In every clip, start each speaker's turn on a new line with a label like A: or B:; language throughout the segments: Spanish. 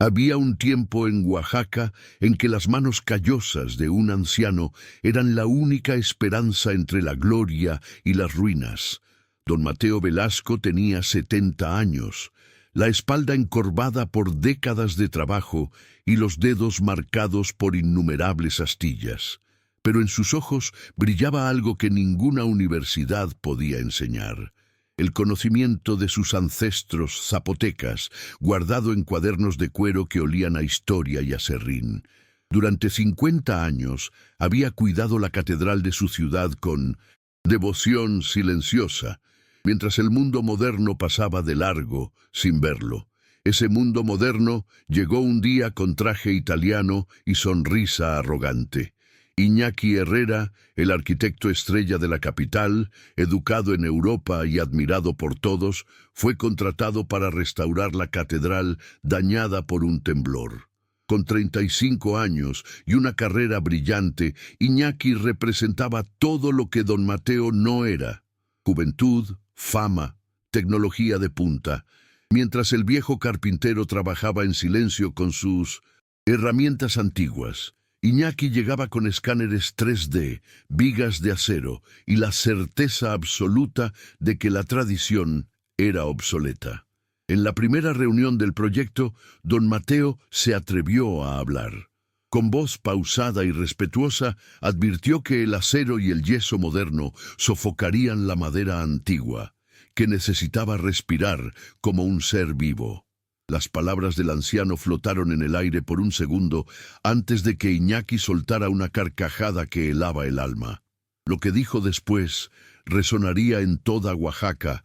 A: Había un tiempo en Oaxaca en que las manos callosas de un anciano eran la única esperanza entre la gloria y las ruinas. Don Mateo Velasco tenía 70 años, la espalda encorvada por décadas de trabajo y los dedos marcados por innumerables astillas. Pero en sus ojos brillaba algo que ninguna universidad podía enseñar: el conocimiento de sus ancestros zapotecas, guardado en cuadernos de cuero que olían a historia y a serrín. Durante 50 años había cuidado la catedral de su ciudad con devoción silenciosa, mientras el mundo moderno pasaba de largo sin verlo. Ese mundo moderno llegó un día con traje italiano y sonrisa arrogante. Iñaki Herrera, el arquitecto estrella de la capital, educado en Europa y admirado por todos, fue contratado para restaurar la catedral dañada por un temblor. Con 35 años y una carrera brillante, Iñaki representaba todo lo que don Mateo no era: juventud, fama, tecnología de punta. Mientras el viejo carpintero trabajaba en silencio con sus herramientas antiguas, Iñaki llegaba con escáneres 3D, vigas de acero y la certeza absoluta de que la tradición era obsoleta. En la primera reunión del proyecto, don Mateo se atrevió a hablar. Con voz pausada y respetuosa, advirtió que el acero y el yeso moderno sofocarían la madera antigua, que necesitaba respirar como un ser vivo. Las palabras del anciano flotaron en el aire por un segundo antes de que Iñaki soltara una carcajada que helaba el alma. Lo que dijo después resonaría en toda Oaxaca,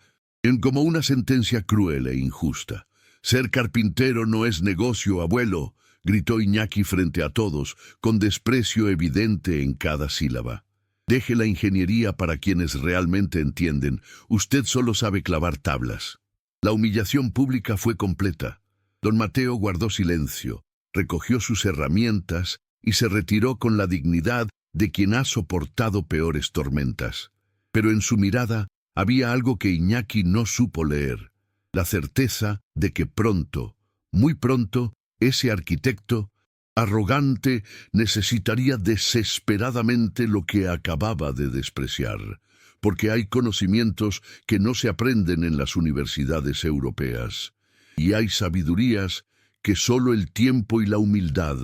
A: como una sentencia cruel e injusta. «Ser carpintero no es negocio, abuelo», gritó Iñaki frente a todos, con desprecio evidente en cada sílaba. «Deje la ingeniería para quienes realmente entienden. Usted solo sabe clavar tablas». La humillación pública fue completa. Don Mateo guardó silencio, recogió sus herramientas y se retiró con la dignidad de quien ha soportado peores tormentas. Pero en su mirada había algo que Iñaki no supo leer: la certeza de que pronto, muy pronto, ese arquitecto arrogante necesitaría desesperadamente lo que acababa de despreciar, porque hay conocimientos que no se aprenden en las universidades europeas, y hay sabidurías que solo el tiempo y la humildad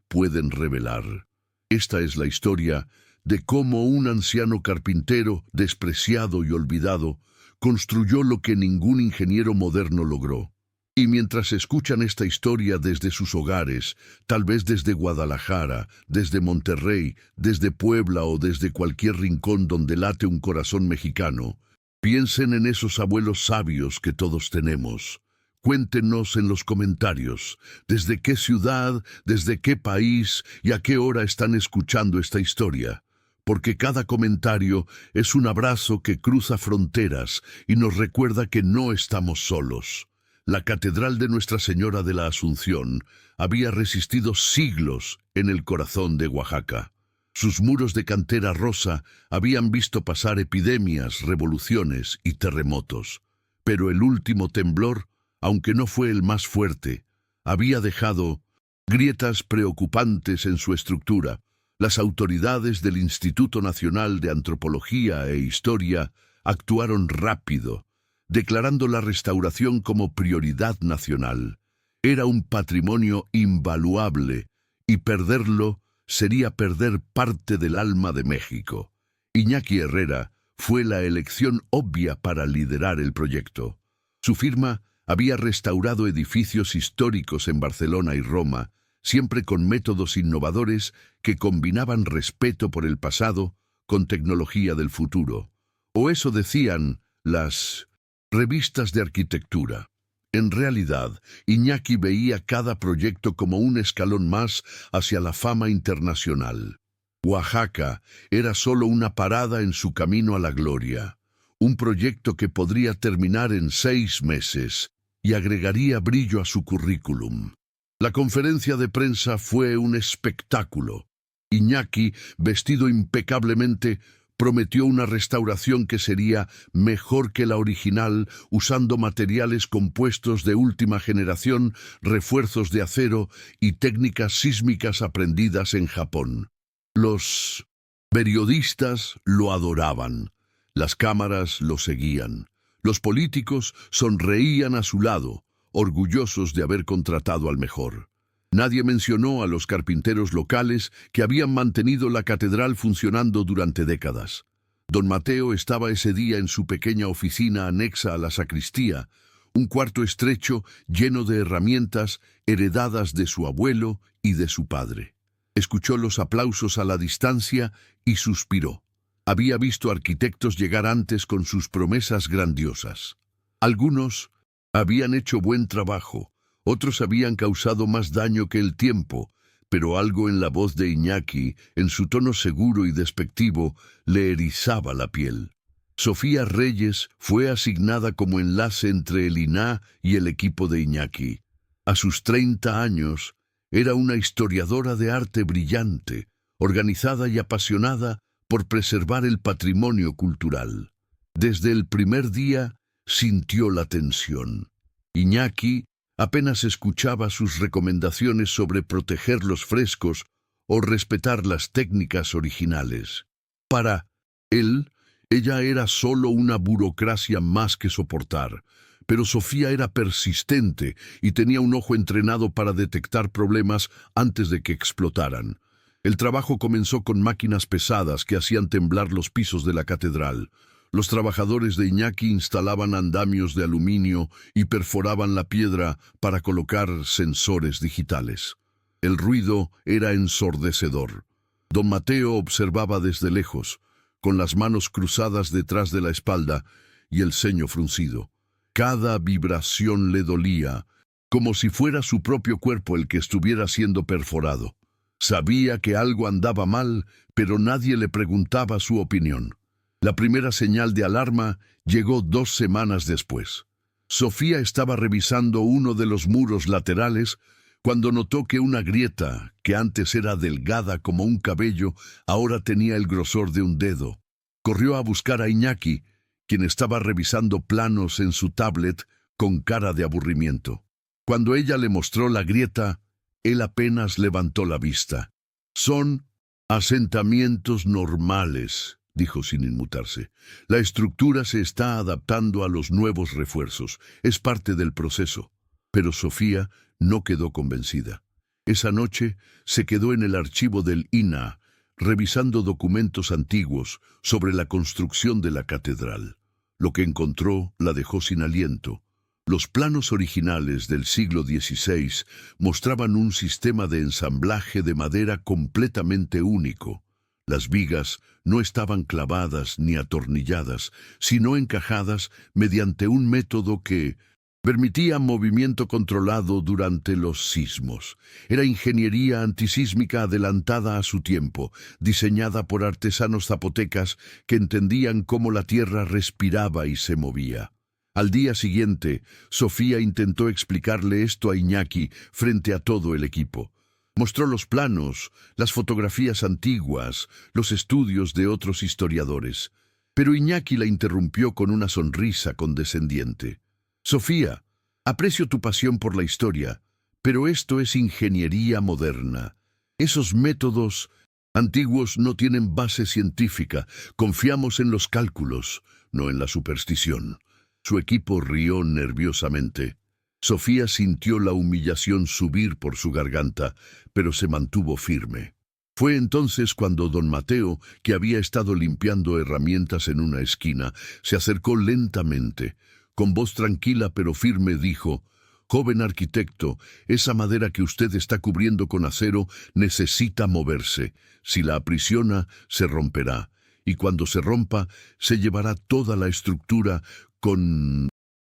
A: pueden revelar. Esta es la historia de cómo un anciano carpintero, despreciado y olvidado, construyó lo que ningún ingeniero moderno logró. Y mientras escuchan esta historia desde sus hogares, tal vez desde Guadalajara, desde Monterrey, desde Puebla o desde cualquier rincón donde late un corazón mexicano, piensen en esos abuelos sabios que todos tenemos. Cuéntenos en los comentarios desde qué ciudad, desde qué país y a qué hora están escuchando esta historia, porque cada comentario es un abrazo que cruza fronteras y nos recuerda que no estamos solos. La Catedral de Nuestra Señora de la Asunción había resistido siglos en el corazón de Oaxaca. Sus muros de cantera rosa habían visto pasar epidemias, revoluciones y terremotos. Pero el último temblor, aunque no fue el más fuerte, había dejado grietas preocupantes en su estructura. Las autoridades del Instituto Nacional de Antropología e Historia actuaron rápido, declarando la restauración como prioridad nacional. Era un patrimonio invaluable, y perderlo sería perder parte del alma de México. Iñaki Herrera fue la elección obvia para liderar el proyecto. Su firma había restaurado edificios históricos en Barcelona y Roma, siempre con métodos innovadores que combinaban respeto por el pasado con tecnología del futuro. O eso decían las revistas de arquitectura. En realidad, Iñaki veía cada proyecto como un escalón más hacia la fama internacional. Oaxaca era solo una parada en su camino a la gloria, un proyecto que podría terminar en 6 meses y agregaría brillo a su currículum. La conferencia de prensa fue un espectáculo. Iñaki, vestido impecablemente, Prometió una restauración que sería mejor que la original, usando materiales compuestos de última generación, refuerzos de acero y técnicas sísmicas aprendidas en Japón. Los periodistas lo adoraban, las cámaras lo seguían, los políticos sonreían a su lado, orgullosos de haber contratado al mejor. Nadie mencionó a los carpinteros locales que habían mantenido la catedral funcionando durante décadas. Don Mateo estaba ese día en su pequeña oficina anexa a la sacristía, un cuarto estrecho lleno de herramientas heredadas de su abuelo y de su padre. Escuchó los aplausos a la distancia y suspiró. Había visto arquitectos llegar antes con sus promesas grandiosas. Algunos habían hecho buen trabajo, otros habían causado más daño que el tiempo, pero algo en la voz de Iñaki, en su tono seguro y despectivo, le erizaba la piel. Sofía Reyes fue asignada como enlace entre el INAH y el equipo de Iñaki. A sus 30 años, era una historiadora de arte brillante, organizada y apasionada por preservar el patrimonio cultural. Desde el primer día sintió la tensión. Iñaki apenas escuchaba sus recomendaciones sobre proteger los frescos o respetar las técnicas originales. Para él, ella era solo una burocracia más que soportar, pero Sofía era persistente y tenía un ojo entrenado para detectar problemas antes de que explotaran. El trabajo comenzó con máquinas pesadas que hacían temblar los pisos de la catedral. Los trabajadores de Iñaki instalaban andamios de aluminio y perforaban la piedra para colocar sensores digitales. El ruido era ensordecedor. Don Mateo observaba desde lejos, con las manos cruzadas detrás de la espalda y el ceño fruncido. Cada vibración le dolía, como si fuera su propio cuerpo el que estuviera siendo perforado. Sabía que algo andaba mal, pero nadie le preguntaba su opinión. La primera señal de alarma llegó 2 semanas después. Sofía estaba revisando uno de los muros laterales cuando notó que una grieta, que antes era delgada como un cabello, ahora tenía el grosor de un dedo. Corrió a buscar a Iñaki, quien estaba revisando planos en su tablet con cara de aburrimiento. Cuando ella le mostró la grieta, él apenas levantó la vista. «Son asentamientos normales», dijo sin inmutarse. «La estructura se está adaptando a los nuevos refuerzos. Es parte del proceso». Pero Sofía no quedó convencida. Esa noche se quedó en el archivo del INAH, revisando documentos antiguos sobre la construcción de la catedral. Lo que encontró la dejó sin aliento. Los planos originales del siglo XVI mostraban un sistema de ensamblaje de madera completamente único. Las vigas no estaban clavadas ni atornilladas, sino encajadas mediante un método que permitía movimiento controlado durante los sismos. Era ingeniería antisísmica adelantada a su tiempo, diseñada por artesanos zapotecas que entendían cómo la tierra respiraba y se movía. Al día siguiente, Sofía intentó explicarle esto a Iñaki frente a todo el equipo. Mostró los planos, las fotografías antiguas, los estudios de otros historiadores. Pero Iñaki la interrumpió con una sonrisa condescendiente. «Sofía, aprecio tu pasión por la historia, pero esto es ingeniería moderna. Esos métodos antiguos no tienen base científica. Confiamos en los cálculos, no en la superstición». Su equipo rió nerviosamente. Sofía sintió la humillación subir por su garganta, pero se mantuvo firme. Fue entonces cuando don Mateo, que había estado limpiando herramientas en una esquina, se acercó lentamente. Con voz tranquila pero firme dijo: «Joven arquitecto, esa madera que usted está cubriendo con acero necesita moverse. Si la aprisiona, se romperá. Y cuando se rompa, se llevará toda la estructura con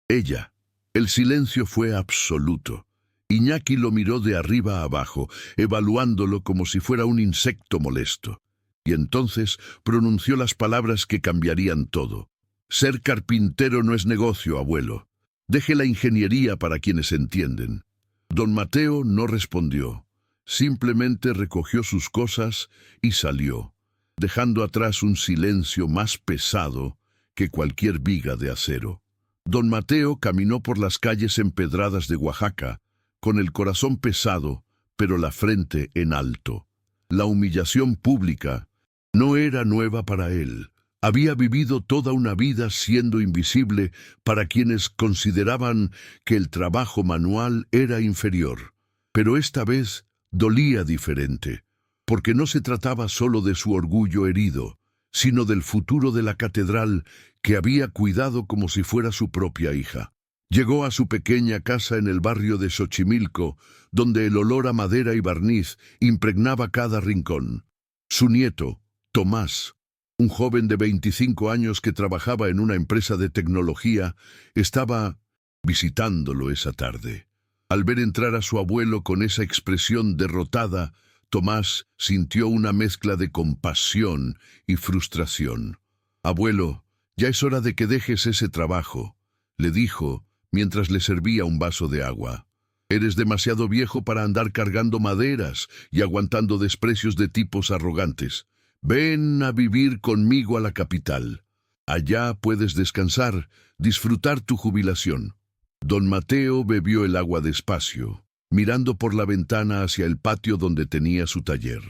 A: ella». El silencio fue absoluto. Iñaki lo miró de arriba a abajo, evaluándolo como si fuera un insecto molesto. Y entonces pronunció las palabras que cambiarían todo. «Ser carpintero no es negocio, abuelo. Deje la ingeniería para quienes entienden». Don Mateo no respondió. Simplemente recogió sus cosas y salió. dejando atrás un silencio más pesado que cualquier viga de acero. Don Mateo caminó por las calles empedradas de Oaxaca, con el corazón pesado, pero la frente en alto. La humillación pública no era nueva para él. Había vivido toda una vida siendo invisible para quienes consideraban que el trabajo manual era inferior. Pero esta vez dolía diferente, porque no se trataba solo de su orgullo herido, sino del futuro de la catedral que había cuidado como si fuera su propia hija. Llegó a su pequeña casa en el barrio de Xochimilco, donde el olor a madera y barniz impregnaba cada rincón. Su nieto, Tomás, un joven de 25 años que trabajaba en una empresa de tecnología, estaba visitándolo esa tarde. Al ver entrar a su abuelo con esa expresión derrotada, Tomás sintió una mezcla de compasión y frustración. «Abuelo, ya es hora de que dejes ese trabajo», le dijo mientras le servía un vaso de agua. «Eres demasiado viejo para andar cargando maderas y aguantando desprecios de tipos arrogantes. Ven a vivir conmigo a la capital. Allá puedes descansar, disfrutar tu jubilación». Don Mateo bebió el agua despacio, mirando por la ventana hacia el patio donde tenía su taller.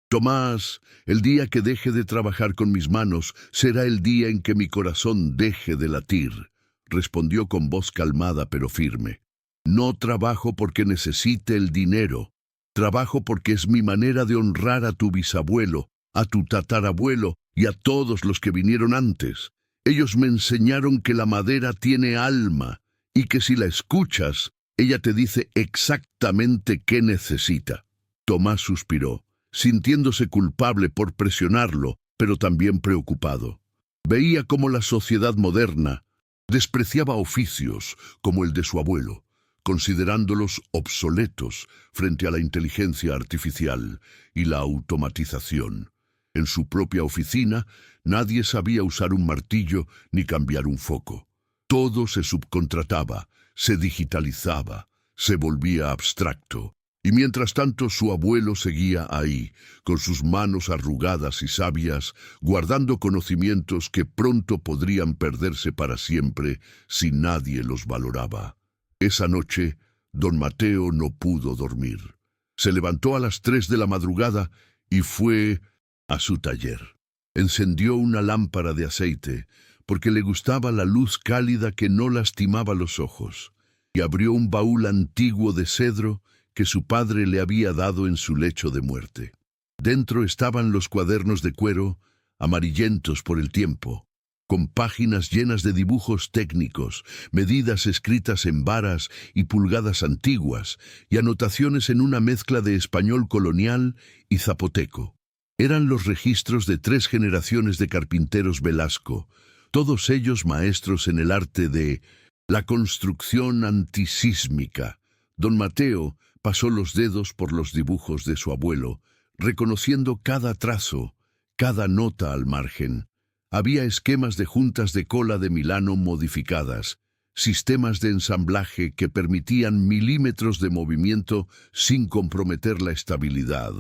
A: «Tomás, el día que deje de trabajar con mis manos será el día en que mi corazón deje de latir», respondió con voz calmada pero firme. «No trabajo porque necesite el dinero. Trabajo porque es mi manera de honrar a tu bisabuelo, a tu tatarabuelo y a todos los que vinieron antes. Ellos me enseñaron que la madera tiene alma y que si la escuchas, ella te dice exactamente qué necesita». Tomás suspiró, sintiéndose culpable por presionarlo, pero también preocupado. Veía cómo la sociedad moderna despreciaba oficios como el de su abuelo, considerándolos obsoletos frente a la inteligencia artificial y la automatización. En su propia oficina, nadie sabía usar un martillo ni cambiar un foco. Todo se subcontrataba, se digitalizaba, se volvía abstracto. Y mientras tanto su abuelo seguía ahí, con sus manos arrugadas y sabias, guardando conocimientos que pronto podrían perderse para siempre si nadie los valoraba. Esa noche, don Mateo no pudo dormir. Se levantó a las 3 de la madrugada y fue a su taller. Encendió una lámpara de aceite, porque le gustaba la luz cálida que no lastimaba los ojos, y abrió un baúl antiguo de cedro que su padre le había dado en su lecho de muerte. Dentro estaban los cuadernos de cuero, amarillentos por el tiempo, con páginas llenas de dibujos técnicos, medidas escritas en varas y pulgadas antiguas, y anotaciones en una mezcla de español colonial y zapoteco. Eran los registros de 3 generaciones de carpinteros Velasco, todos ellos maestros en el arte de la construcción antisísmica. Don Mateo pasó los dedos por los dibujos de su abuelo, reconociendo cada trazo, cada nota al margen. Había esquemas de juntas de cola de Milano modificadas, sistemas de ensamblaje que permitían milímetros de movimiento sin comprometer la estabilidad,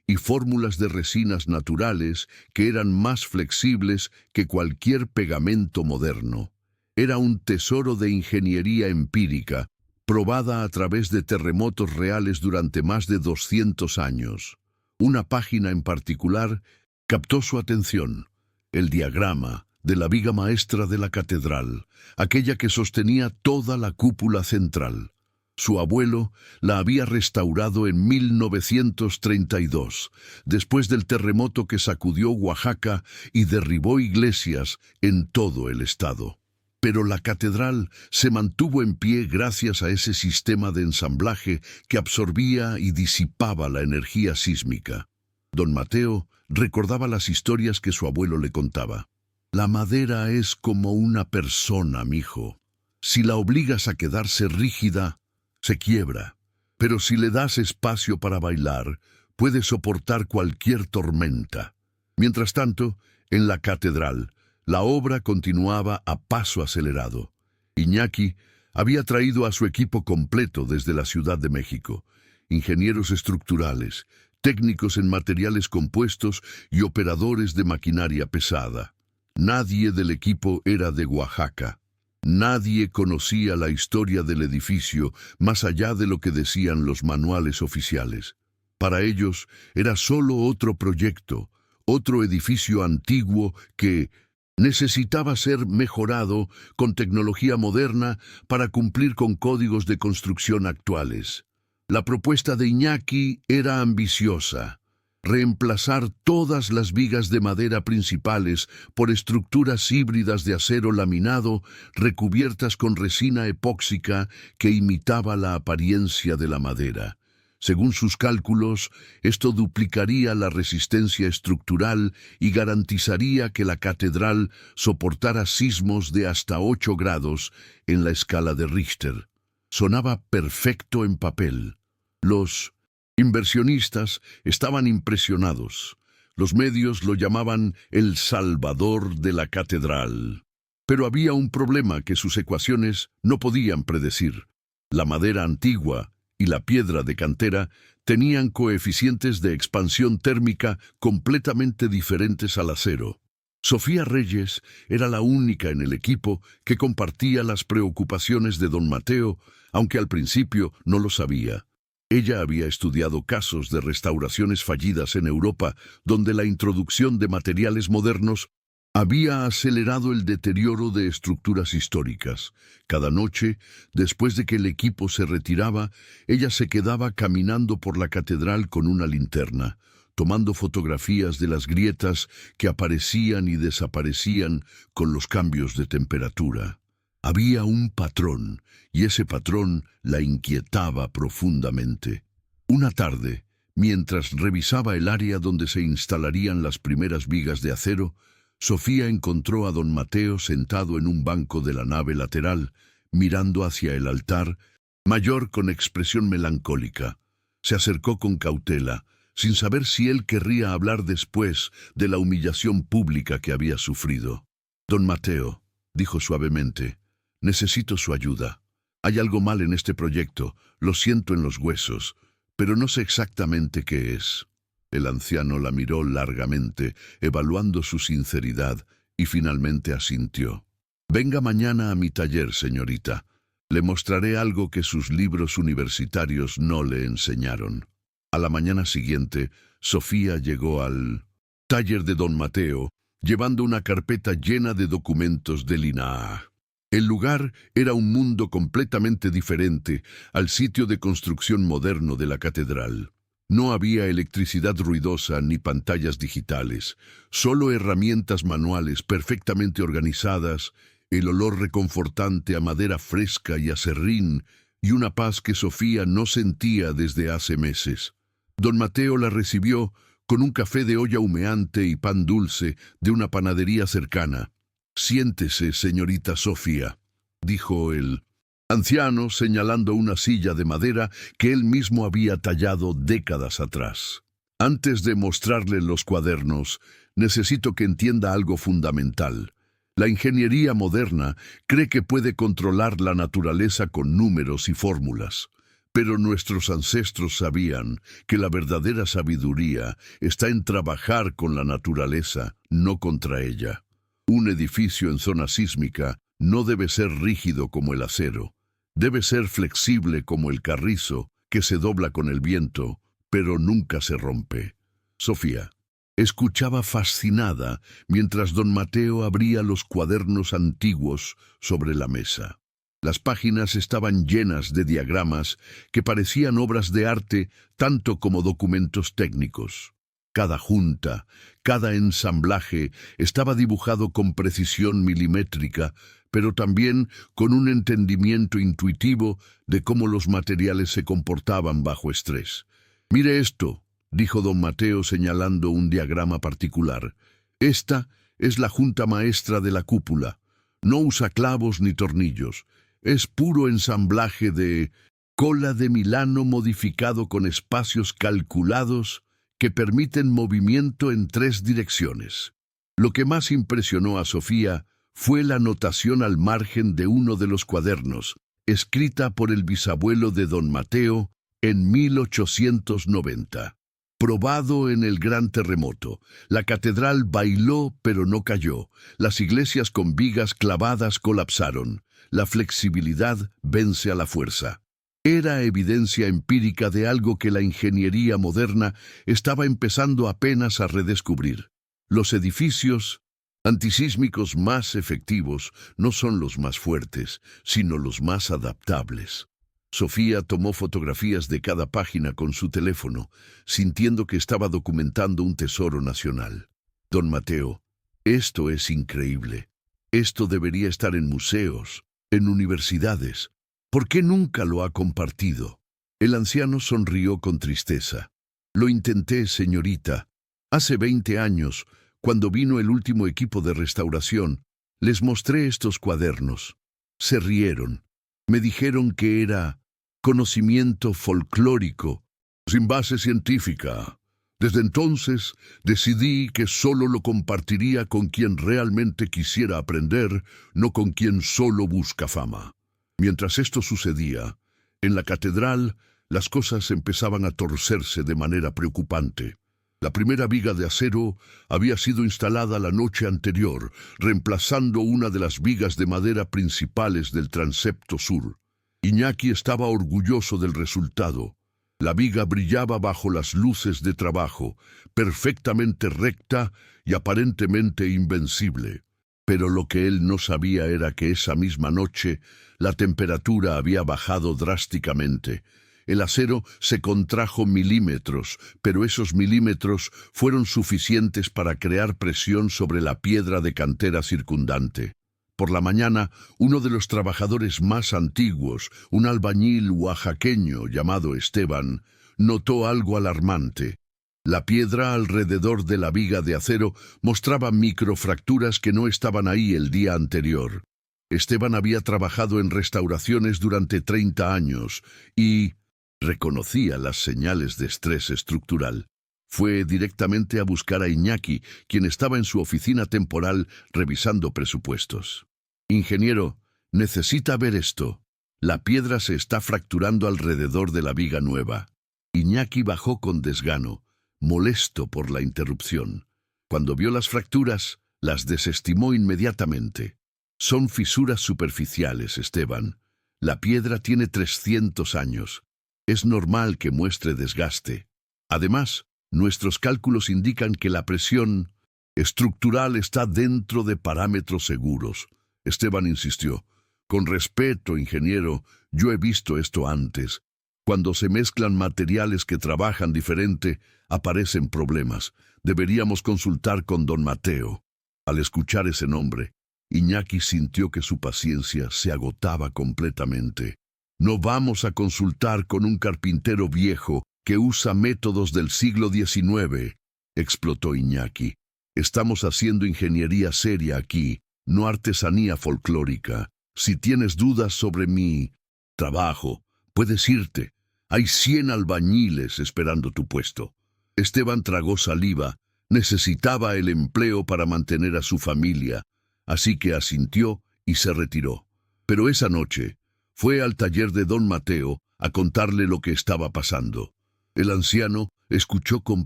A: y fórmulas de resinas naturales que eran más flexibles que cualquier pegamento moderno. Era un tesoro de ingeniería empírica, probada a través de terremotos reales durante más de 200 años. Una página en particular captó su atención: el diagrama de la viga maestra de la catedral, aquella que sostenía toda la cúpula central. Su abuelo la había restaurado en 1932, después del terremoto que sacudió Oaxaca y derribó iglesias en todo el estado. Pero la catedral se mantuvo en pie gracias a ese sistema de ensamblaje que absorbía y disipaba la energía sísmica. Don Mateo recordaba las historias que su abuelo le contaba. «La madera es como una persona, mijo. Si la obligas a quedarse rígida, se quiebra. Pero si le das espacio para bailar, puede soportar cualquier tormenta». Mientras tanto, en la catedral, la obra continuaba a paso acelerado. Iñaki había traído a su equipo completo desde la Ciudad de México: ingenieros estructurales, técnicos en materiales compuestos y operadores de maquinaria pesada. Nadie del equipo era de Oaxaca. Nadie conocía la historia del edificio más allá de lo que decían los manuales oficiales. Para ellos era solo otro proyecto, otro edificio antiguo que necesitaba ser mejorado con tecnología moderna para cumplir con códigos de construcción actuales. La propuesta de Iñaki era ambiciosa: reemplazar todas las vigas de madera principales por estructuras híbridas de acero laminado recubiertas con resina epóxica que imitaba la apariencia de la madera. Según sus cálculos, esto duplicaría la resistencia estructural y garantizaría que la catedral soportara sismos de hasta 8 grados en la escala de Richter. Sonaba perfecto en papel. Los inversionistas estaban impresionados. Los medios lo llamaban el Salvador de la Catedral. Pero había un problema que sus ecuaciones no podían predecir. La madera antigua y la piedra de cantera tenían coeficientes de expansión térmica completamente diferentes al acero. Sofía Reyes era la única en el equipo que compartía las preocupaciones de don Mateo, aunque al principio no lo sabía. Ella había estudiado casos de restauraciones fallidas en Europa, donde la introducción de materiales modernos había acelerado el deterioro de estructuras históricas. Cada noche, después de que el equipo se retiraba, ella se quedaba caminando por la catedral con una linterna, tomando fotografías de las grietas que aparecían y desaparecían con los cambios de temperatura. Había un patrón, y ese patrón la inquietaba profundamente. Una tarde, mientras revisaba el área donde se instalarían las primeras vigas de acero, Sofía encontró a don Mateo sentado en un banco de la nave lateral, mirando hacia el altar, mayor con expresión melancólica. Se acercó con cautela, sin saber si él querría hablar después de la humillación pública que había sufrido. «Don Mateo», dijo suavemente, «necesito su ayuda. Hay algo mal en este proyecto, lo siento en los huesos, pero no sé exactamente qué es». El anciano la miró largamente, evaluando su sinceridad, y finalmente asintió. «Venga mañana a mi taller, señorita. Le mostraré algo que sus libros universitarios no le enseñaron». A la mañana siguiente, Sofía llegó al taller de don Mateo, llevando una carpeta llena de documentos del INAH. El lugar era un mundo completamente diferente al sitio de construcción moderno de la catedral. No había electricidad ruidosa ni pantallas digitales, solo herramientas manuales perfectamente organizadas, el olor reconfortante a madera fresca y aserrín, y una paz que Sofía no sentía desde hace meses. Don Mateo la recibió con un café de olla humeante y pan dulce de una panadería cercana. «Siéntese, señorita Sofía», dijo el anciano, señalando una silla de madera que él mismo había tallado décadas atrás. «Antes de mostrarle los cuadernos, necesito que entienda algo fundamental. La ingeniería moderna cree que puede controlar la naturaleza con números y fórmulas. Pero nuestros ancestros sabían que la verdadera sabiduría está en trabajar con la naturaleza, no contra ella. Un edificio en zona sísmica no debe ser rígido como el acero. Debe ser flexible como el carrizo, que se dobla con el viento, pero nunca se rompe». Sofía escuchaba fascinada mientras don Mateo abría los cuadernos antiguos sobre la mesa. Las páginas estaban llenas de diagramas que parecían obras de arte tanto como documentos técnicos. Cada junta, cada ensamblaje estaba dibujado con precisión milimétrica, pero también con un entendimiento intuitivo de cómo los materiales se comportaban bajo estrés. «Mire esto», dijo don Mateo señalando un diagrama particular. «Esta es la junta maestra de la cúpula. No usa clavos ni tornillos. Es puro ensamblaje de cola de Milano modificado con espacios calculados que permiten movimiento en 3 direcciones». Lo que más impresionó a Sofía fue la notación al margen de uno de los cuadernos, escrita por el bisabuelo de don Mateo en 1890. probado en el gran terremoto. La catedral bailó, pero no cayó. Las iglesias con vigas clavadas colapsaron. La flexibilidad vence a la fuerza. Era evidencia empírica de algo que la ingeniería moderna estaba empezando apenas a redescubrir. Los edificios antisísmicos más efectivos no son los más fuertes, sino los más adaptables. Sofía tomó fotografías de cada página con su teléfono, sintiendo que estaba documentando un tesoro nacional. Don Mateo, esto es increíble. Esto debería estar en museos, en universidades. ¿Por qué nunca lo ha compartido? El anciano sonrió con tristeza. Lo intenté, señorita. Hace 20 años, cuando vino el último equipo de restauración, les mostré estos cuadernos. Se rieron. Me dijeron que era conocimiento folclórico, sin base científica. Desde entonces decidí que solo lo compartiría con quien realmente quisiera aprender, no con quien solo busca fama. Mientras esto sucedía, en la catedral las cosas empezaban a torcerse de manera preocupante. La primera viga de acero había sido instalada la noche anterior, reemplazando una de las vigas de madera principales del transepto sur. Iñaki estaba orgulloso del resultado. La viga brillaba bajo las luces de trabajo, perfectamente recta y aparentemente invencible. Pero lo que él no sabía era que esa misma noche la temperatura había bajado drásticamente. El acero se contrajo milímetros, pero esos milímetros fueron suficientes para crear presión sobre la piedra de cantera circundante. Por la mañana, uno de los trabajadores más antiguos, un albañil oaxaqueño llamado Esteban, notó algo alarmante. La piedra alrededor de la viga de acero mostraba microfracturas que no estaban ahí el día anterior. Esteban había trabajado en restauraciones durante 30 años y reconocía las señales de estrés estructural. Fue directamente a buscar a Iñaki, quien estaba en su oficina temporal revisando presupuestos. «Ingeniero, necesita ver esto. La piedra se está fracturando alrededor de la viga nueva». Iñaki bajó con desgano, molesto por la interrupción. Cuando vio las fracturas, las desestimó inmediatamente. «Son fisuras superficiales, Esteban. La piedra tiene 300 años. Es normal que muestre desgaste. Además, nuestros cálculos indican que la presión estructural está dentro de parámetros seguros». Esteban insistió. «Con respeto, ingeniero, yo he visto esto antes. Cuando se mezclan materiales que trabajan diferente, aparecen problemas. Deberíamos consultar con don Mateo». Al escuchar ese nombre, Iñaki sintió que su paciencia se agotaba completamente. «No vamos a consultar con un carpintero viejo que usa métodos del siglo XIX», explotó Iñaki. «Estamos haciendo ingeniería seria aquí, no artesanía folclórica. Si tienes dudas sobre mi trabajo, puedes irte. Hay 100 albañiles esperando tu puesto». Esteban tragó saliva. Necesitaba el empleo para mantener a su familia, así que asintió y se retiró. Pero esa noche fue al taller de don Mateo a contarle lo que estaba pasando. El anciano escuchó con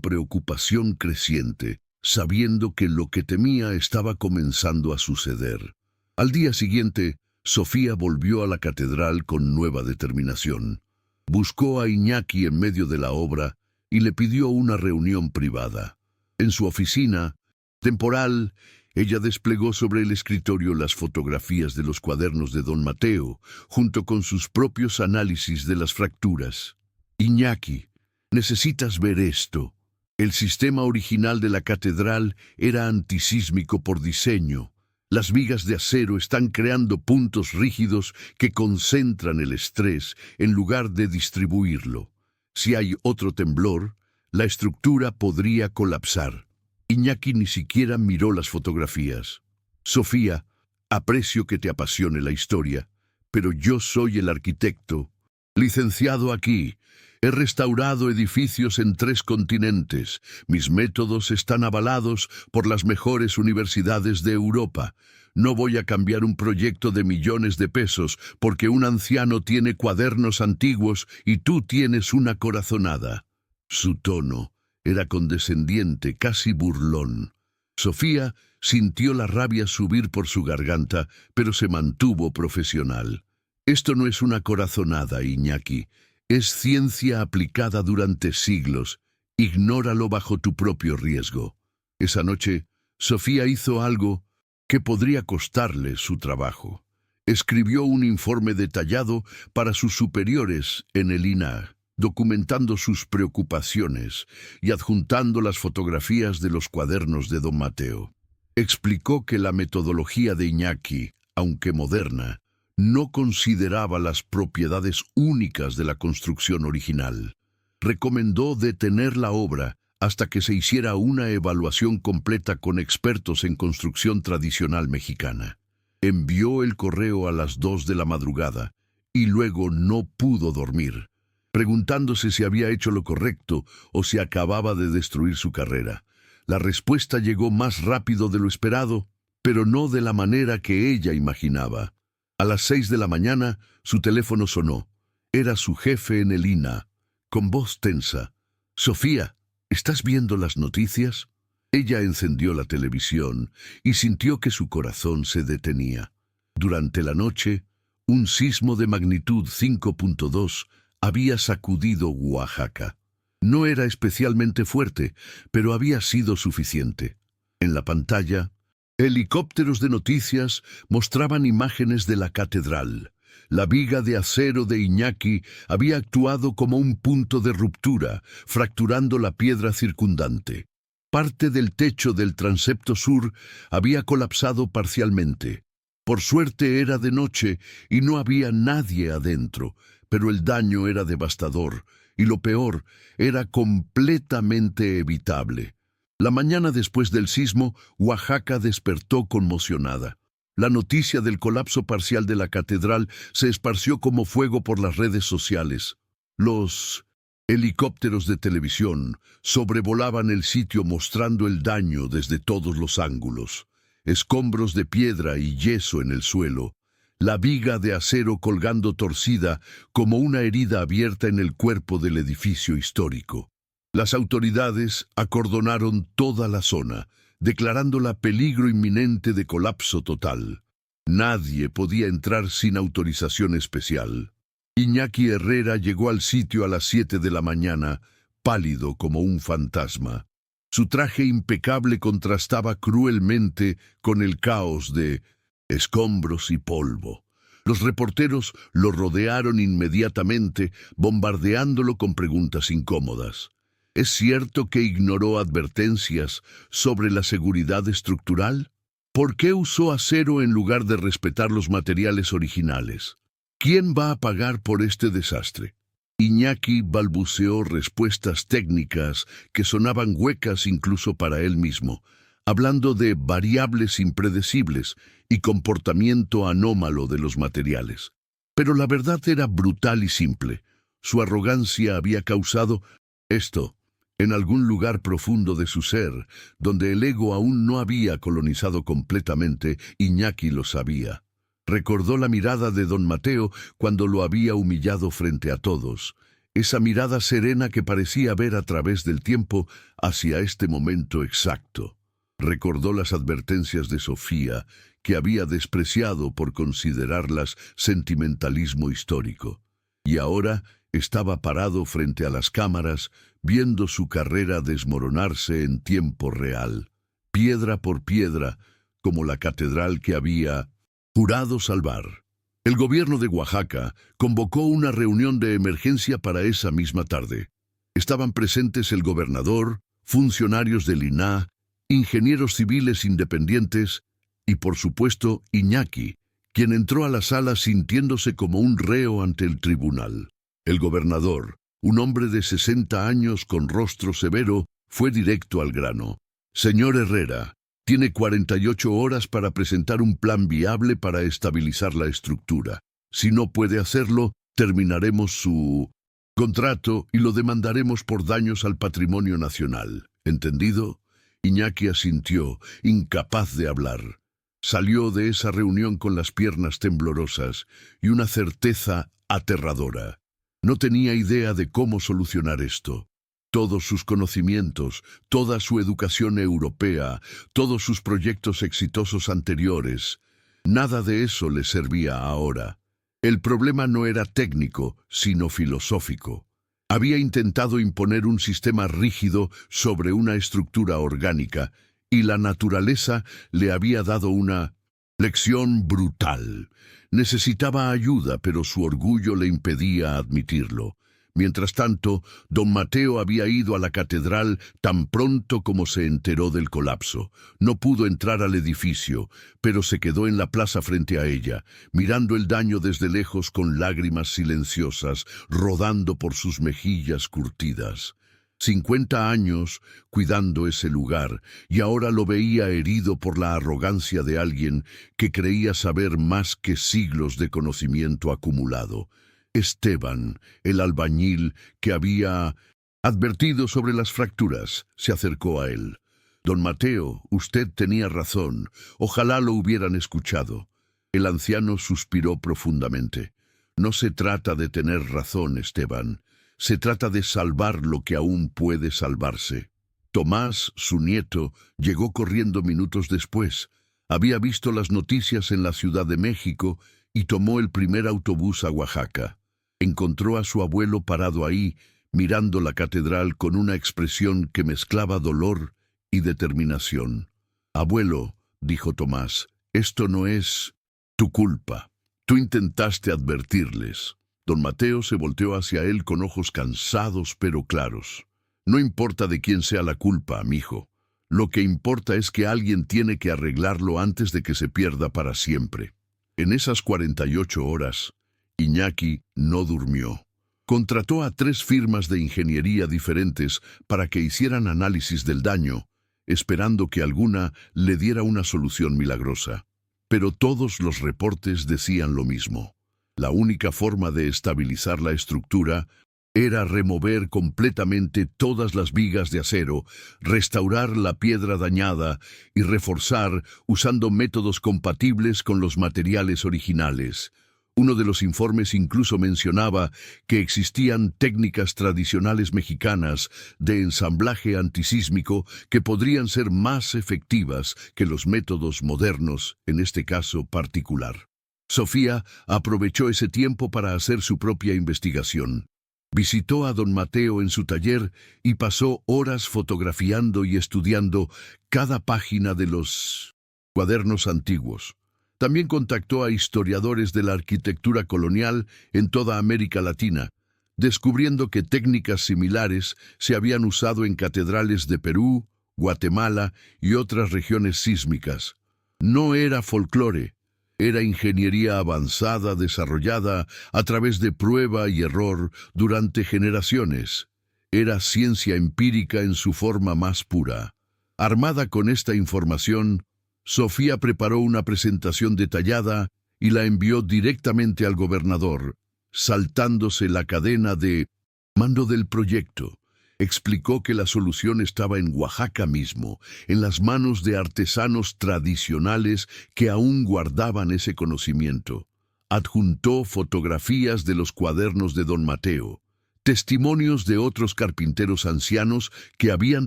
A: preocupación creciente, sabiendo que lo que temía estaba comenzando a suceder. Al día siguiente, Sofía volvió a la catedral con nueva determinación. Buscó a Iñaki en medio de la obra y le pidió una reunión privada. En su oficina temporal, ella desplegó sobre el escritorio las fotografías de los cuadernos de don Mateo, junto con sus propios análisis de las fracturas. «Iñaki, necesitas ver esto. El sistema original de la catedral era antisísmico por diseño. Las vigas de acero están creando puntos rígidos que concentran el estrés en lugar de distribuirlo. Si hay otro temblor, la estructura podría colapsar». Iñaki ni siquiera miró las fotografías. «Sofía, aprecio que te apasione la historia, pero yo soy el arquitecto, licenciado aquí. He restaurado edificios en 3 continentes. Mis métodos están avalados por las mejores universidades de Europa. No voy a cambiar un proyecto de millones de pesos porque un anciano tiene cuadernos antiguos y tú tienes una corazonada». Su tono Era condescendiente, casi burlón. Sofía sintió la rabia subir por su garganta, pero se mantuvo profesional. Esto no es una corazonada, Iñaki. Es ciencia aplicada durante siglos. Ignóralo bajo tu propio riesgo. Esa noche, Sofía hizo algo que podría costarle su trabajo. Escribió un informe detallado para sus superiores en el INAH, documentando sus preocupaciones y adjuntando las fotografías de los cuadernos de don Mateo. Explicó que la metodología de Iñaki, aunque moderna, no consideraba las propiedades únicas de la construcción original. Recomendó detener la obra hasta que se hiciera una evaluación completa con expertos en construcción tradicional mexicana. Envió el correo a las 2 de la madrugada y luego no pudo dormir, preguntándose si había hecho lo correcto o si acababa de destruir su carrera. La respuesta llegó más rápido de lo esperado, pero no de la manera que ella imaginaba. A las 6 de la mañana, su teléfono sonó. Era su jefe en el INAH, con voz tensa. «Sofía, ¿estás viendo las noticias?» Ella encendió la televisión y sintió que su corazón se detenía. Durante la noche, un sismo de magnitud 5.2 había sacudido Oaxaca. No era especialmente fuerte, pero había sido suficiente. En la pantalla, helicópteros de noticias mostraban imágenes de la catedral. La viga de acero de Iñaki había actuado como un punto de ruptura, fracturando la piedra circundante. Parte del techo del transepto sur había colapsado parcialmente. Por suerte era de noche y no había nadie adentro, pero el daño era devastador y lo peor, era completamente evitable. La mañana después del sismo, Oaxaca despertó conmocionada. La noticia del colapso parcial de la catedral se esparció como fuego por las redes sociales. Los helicópteros de televisión sobrevolaban el sitio mostrando el daño desde todos los ángulos. Escombros de piedra y yeso en el suelo, la viga de acero colgando torcida como una herida abierta en el cuerpo del edificio histórico. Las autoridades acordonaron toda la zona, declarándola peligro inminente de colapso total. Nadie podía entrar sin autorización especial. Iñaki Herrera llegó al sitio a las 7 de la mañana, pálido como un fantasma. Su traje impecable contrastaba cruelmente con el caos de escombros y polvo. Los reporteros lo rodearon inmediatamente, bombardeándolo con preguntas incómodas. ¿Es cierto que ignoró advertencias sobre la seguridad estructural? ¿Por qué usó acero en lugar de respetar los materiales originales? ¿Quién va a pagar por este desastre? Iñaki balbuceó respuestas técnicas que sonaban huecas incluso para él mismo, hablando de variables impredecibles y comportamiento anómalo de los materiales. Pero la verdad era brutal y simple. Su arrogancia había causado esto en algún lugar profundo de su ser, donde el ego aún no había colonizado completamente. Iñaki lo sabía. Recordó la mirada de don Mateo cuando lo había humillado frente a todos, esa mirada serena que parecía ver a través del tiempo hacia este momento exacto. Recordó las advertencias de Sofía, que había despreciado por considerarlas sentimentalismo histórico. Y ahora estaba parado frente a las cámaras, viendo su carrera desmoronarse en tiempo real, piedra por piedra, como la catedral que había jurado salvar. El gobierno de Oaxaca convocó una reunión de emergencia para esa misma tarde. Estaban presentes el gobernador, funcionarios del INAH, ingenieros civiles independientes y, por supuesto, Iñaki, quien entró a la sala sintiéndose como un reo ante el tribunal. El gobernador, un hombre de 60 años con rostro severo, fue directo al grano. «Señor Herrera, tiene 48 horas para presentar un plan viable para estabilizar la estructura. Si no puede hacerlo, terminaremos su contrato y lo demandaremos por daños al patrimonio nacional. ¿Entendido?» Iñaki asintió, incapaz de hablar. Salió de esa reunión con las piernas temblorosas y una certeza aterradora. No tenía idea de cómo solucionar esto. Todos sus conocimientos, toda su educación europea, todos sus proyectos exitosos anteriores, nada de eso le servía ahora. El problema no era técnico, sino filosófico. Había intentado imponer un sistema rígido sobre una estructura orgánica, y la naturaleza le había dado una lección brutal. Necesitaba ayuda, pero su orgullo le impedía admitirlo. Mientras tanto, don Mateo había ido a la catedral tan pronto como se enteró del colapso. No pudo entrar al edificio, pero se quedó en la plaza frente a ella, mirando el daño desde lejos con lágrimas silenciosas rodando por sus mejillas curtidas. 50 años cuidando ese lugar, y ahora lo veía herido por la arrogancia de alguien que creía saber más que siglos de conocimiento acumulado. Esteban, el albañil que había advertido sobre las fracturas, se acercó a él. «Don Mateo, usted tenía razón. Ojalá lo hubieran escuchado». El anciano suspiró profundamente. «No se trata de tener razón, Esteban. Se trata de salvar lo que aún puede salvarse». Tomás, su nieto, llegó corriendo minutos después. Había visto las noticias en la Ciudad de México y tomó el primer autobús a Oaxaca. Encontró a su abuelo parado ahí, mirando la catedral con una expresión que mezclaba dolor y determinación. «Abuelo», dijo Tomás, «esto no es tu culpa. Tú intentaste advertirles». Don Mateo se volteó hacia él con ojos cansados pero claros. «No importa de quién sea la culpa, mijo. Lo que importa es que alguien tiene que arreglarlo antes de que se pierda para siempre». En esas 48 horas, Iñaki no durmió. Contrató a 3 firmas de ingeniería diferentes para que hicieran análisis del daño, esperando que alguna le diera una solución milagrosa. Pero todos los reportes decían lo mismo. La única forma de estabilizar la estructura era remover completamente todas las vigas de acero, restaurar la piedra dañada y reforzar usando métodos compatibles con los materiales originales. Uno de los informes incluso mencionaba que existían técnicas tradicionales mexicanas de ensamblaje antisísmico que podrían ser más efectivas que los métodos modernos, en este caso particular. Sofía aprovechó ese tiempo para hacer su propia investigación. Visitó a don Mateo en su taller y pasó horas fotografiando y estudiando cada página de los cuadernos antiguos. También contactó a historiadores de la arquitectura colonial en toda América Latina, descubriendo que técnicas similares se habían usado en catedrales de Perú, Guatemala y otras regiones sísmicas. No era folclore, era ingeniería avanzada desarrollada a través de prueba y error durante generaciones. Era ciencia empírica en su forma más pura. Armada con esta información, Sofía preparó una presentación detallada y la envió directamente al gobernador, saltándose la cadena de mando del proyecto. Explicó que la solución estaba en Oaxaca mismo, en las manos de artesanos tradicionales que aún guardaban ese conocimiento. Adjuntó fotografías de los cuadernos de don Mateo, testimonios de otros carpinteros ancianos que habían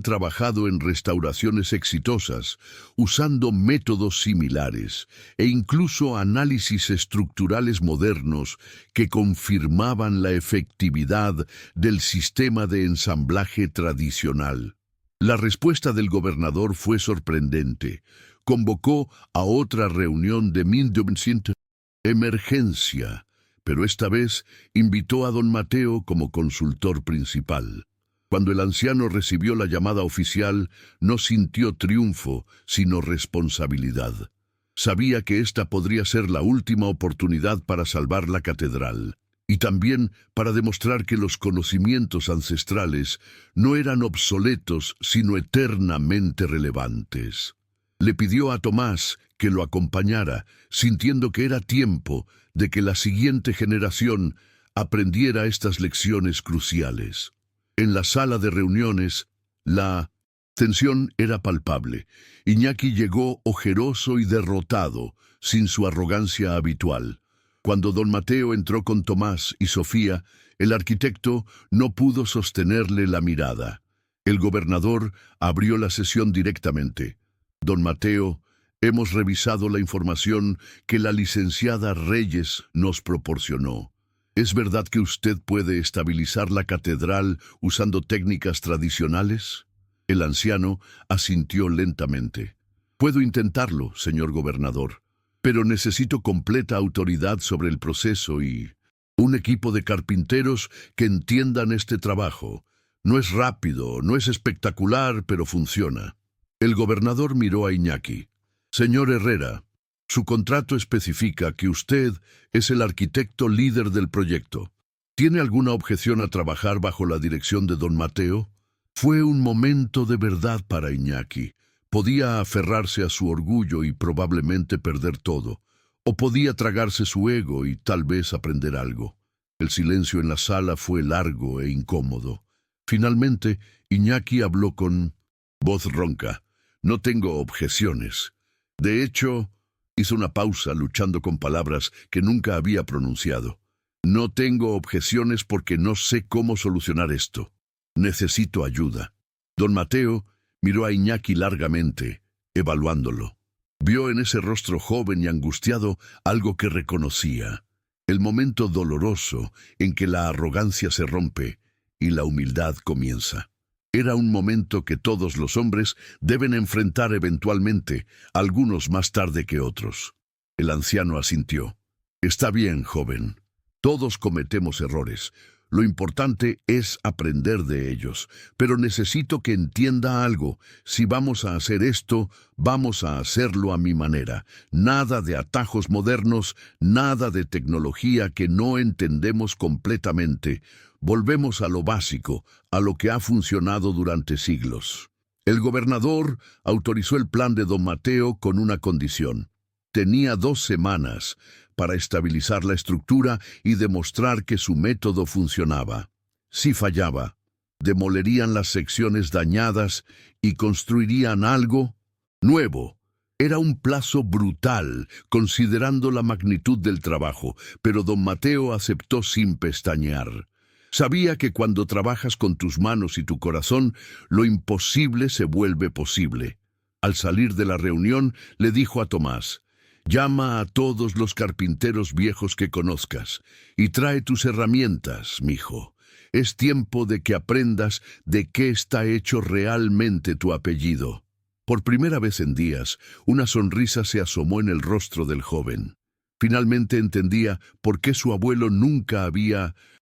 A: trabajado en restauraciones exitosas, usando métodos similares, e incluso análisis estructurales modernos que confirmaban la efectividad del sistema de ensamblaje tradicional. La respuesta del gobernador fue sorprendente. Convocó a otra reunión de 1900 emergencia, pero esta vez invitó a don Mateo como consultor principal. Cuando el anciano recibió la llamada oficial, no sintió triunfo, sino responsabilidad. Sabía que esta podría ser la última oportunidad para salvar la catedral, y también para demostrar que los conocimientos ancestrales no eran obsoletos, sino eternamente relevantes. Le pidió a Tomás que lo acompañara, sintiendo que era tiempo de que la siguiente generación aprendiera estas lecciones cruciales. En la sala de reuniones, la tensión era palpable. Iñaki llegó ojeroso y derrotado, sin su arrogancia habitual. Cuando don Mateo entró con Tomás y Sofía, El arquitecto no pudo sostenerle la mirada. El gobernador abrió la sesión directamente. Don Mateo, hemos revisado la información que la licenciada Reyes nos proporcionó. ¿Es verdad que usted puede estabilizar la catedral usando técnicas tradicionales? El anciano asintió lentamente. Puedo intentarlo, señor gobernador, pero necesito completa autoridad sobre el proceso y un equipo de carpinteros que entiendan este trabajo. No es rápido, no es espectacular, pero funciona. El gobernador miró a Iñaki. Señor Herrera, su contrato especifica que usted es el arquitecto líder del proyecto. ¿Tiene alguna objeción a trabajar bajo la dirección de don Mateo? Fue un momento de verdad para Iñaki. Podía aferrarse a su orgullo y probablemente perder todo, o podía tragarse su ego y tal vez aprender algo. El silencio en la sala fue largo e incómodo. Finalmente, Iñaki habló con voz ronca. No tengo objeciones. De hecho, hizo una pausa luchando con palabras que nunca había pronunciado. No tengo objeciones porque no sé cómo solucionar esto. Necesito ayuda. Don Mateo miró a Iñaki largamente, evaluándolo. Vio en ese rostro joven y angustiado algo que reconocía. El momento doloroso en que la arrogancia se rompe y la humildad comienza. Era un momento que todos los hombres deben enfrentar eventualmente, algunos más tarde que otros. El anciano asintió. Está bien, joven. Todos cometemos errores. Lo importante es aprender de ellos. Pero necesito que entienda algo. Si vamos a hacer esto, vamos a hacerlo a mi manera. Nada de atajos modernos, nada de tecnología que no entendemos completamente. Volvemos a lo básico, a lo que ha funcionado durante siglos. El gobernador autorizó el plan de don Mateo con una condición. Tenía 2 semanas para estabilizar la estructura y demostrar que su método funcionaba. Si fallaba, demolerían las secciones dañadas y construirían algo nuevo. Era un plazo brutal, considerando la magnitud del trabajo, pero don Mateo aceptó sin pestañear. Sabía que cuando trabajas con tus manos y tu corazón, lo imposible se vuelve posible. Al salir de la reunión, le dijo a Tomás: llama a todos los carpinteros viejos que conozcas y trae tus herramientas, mijo. Es tiempo de que aprendas de qué está hecho realmente tu apellido. Por primera vez en días, una sonrisa se asomó en el rostro del joven. Finalmente entendía por qué su abuelo nunca había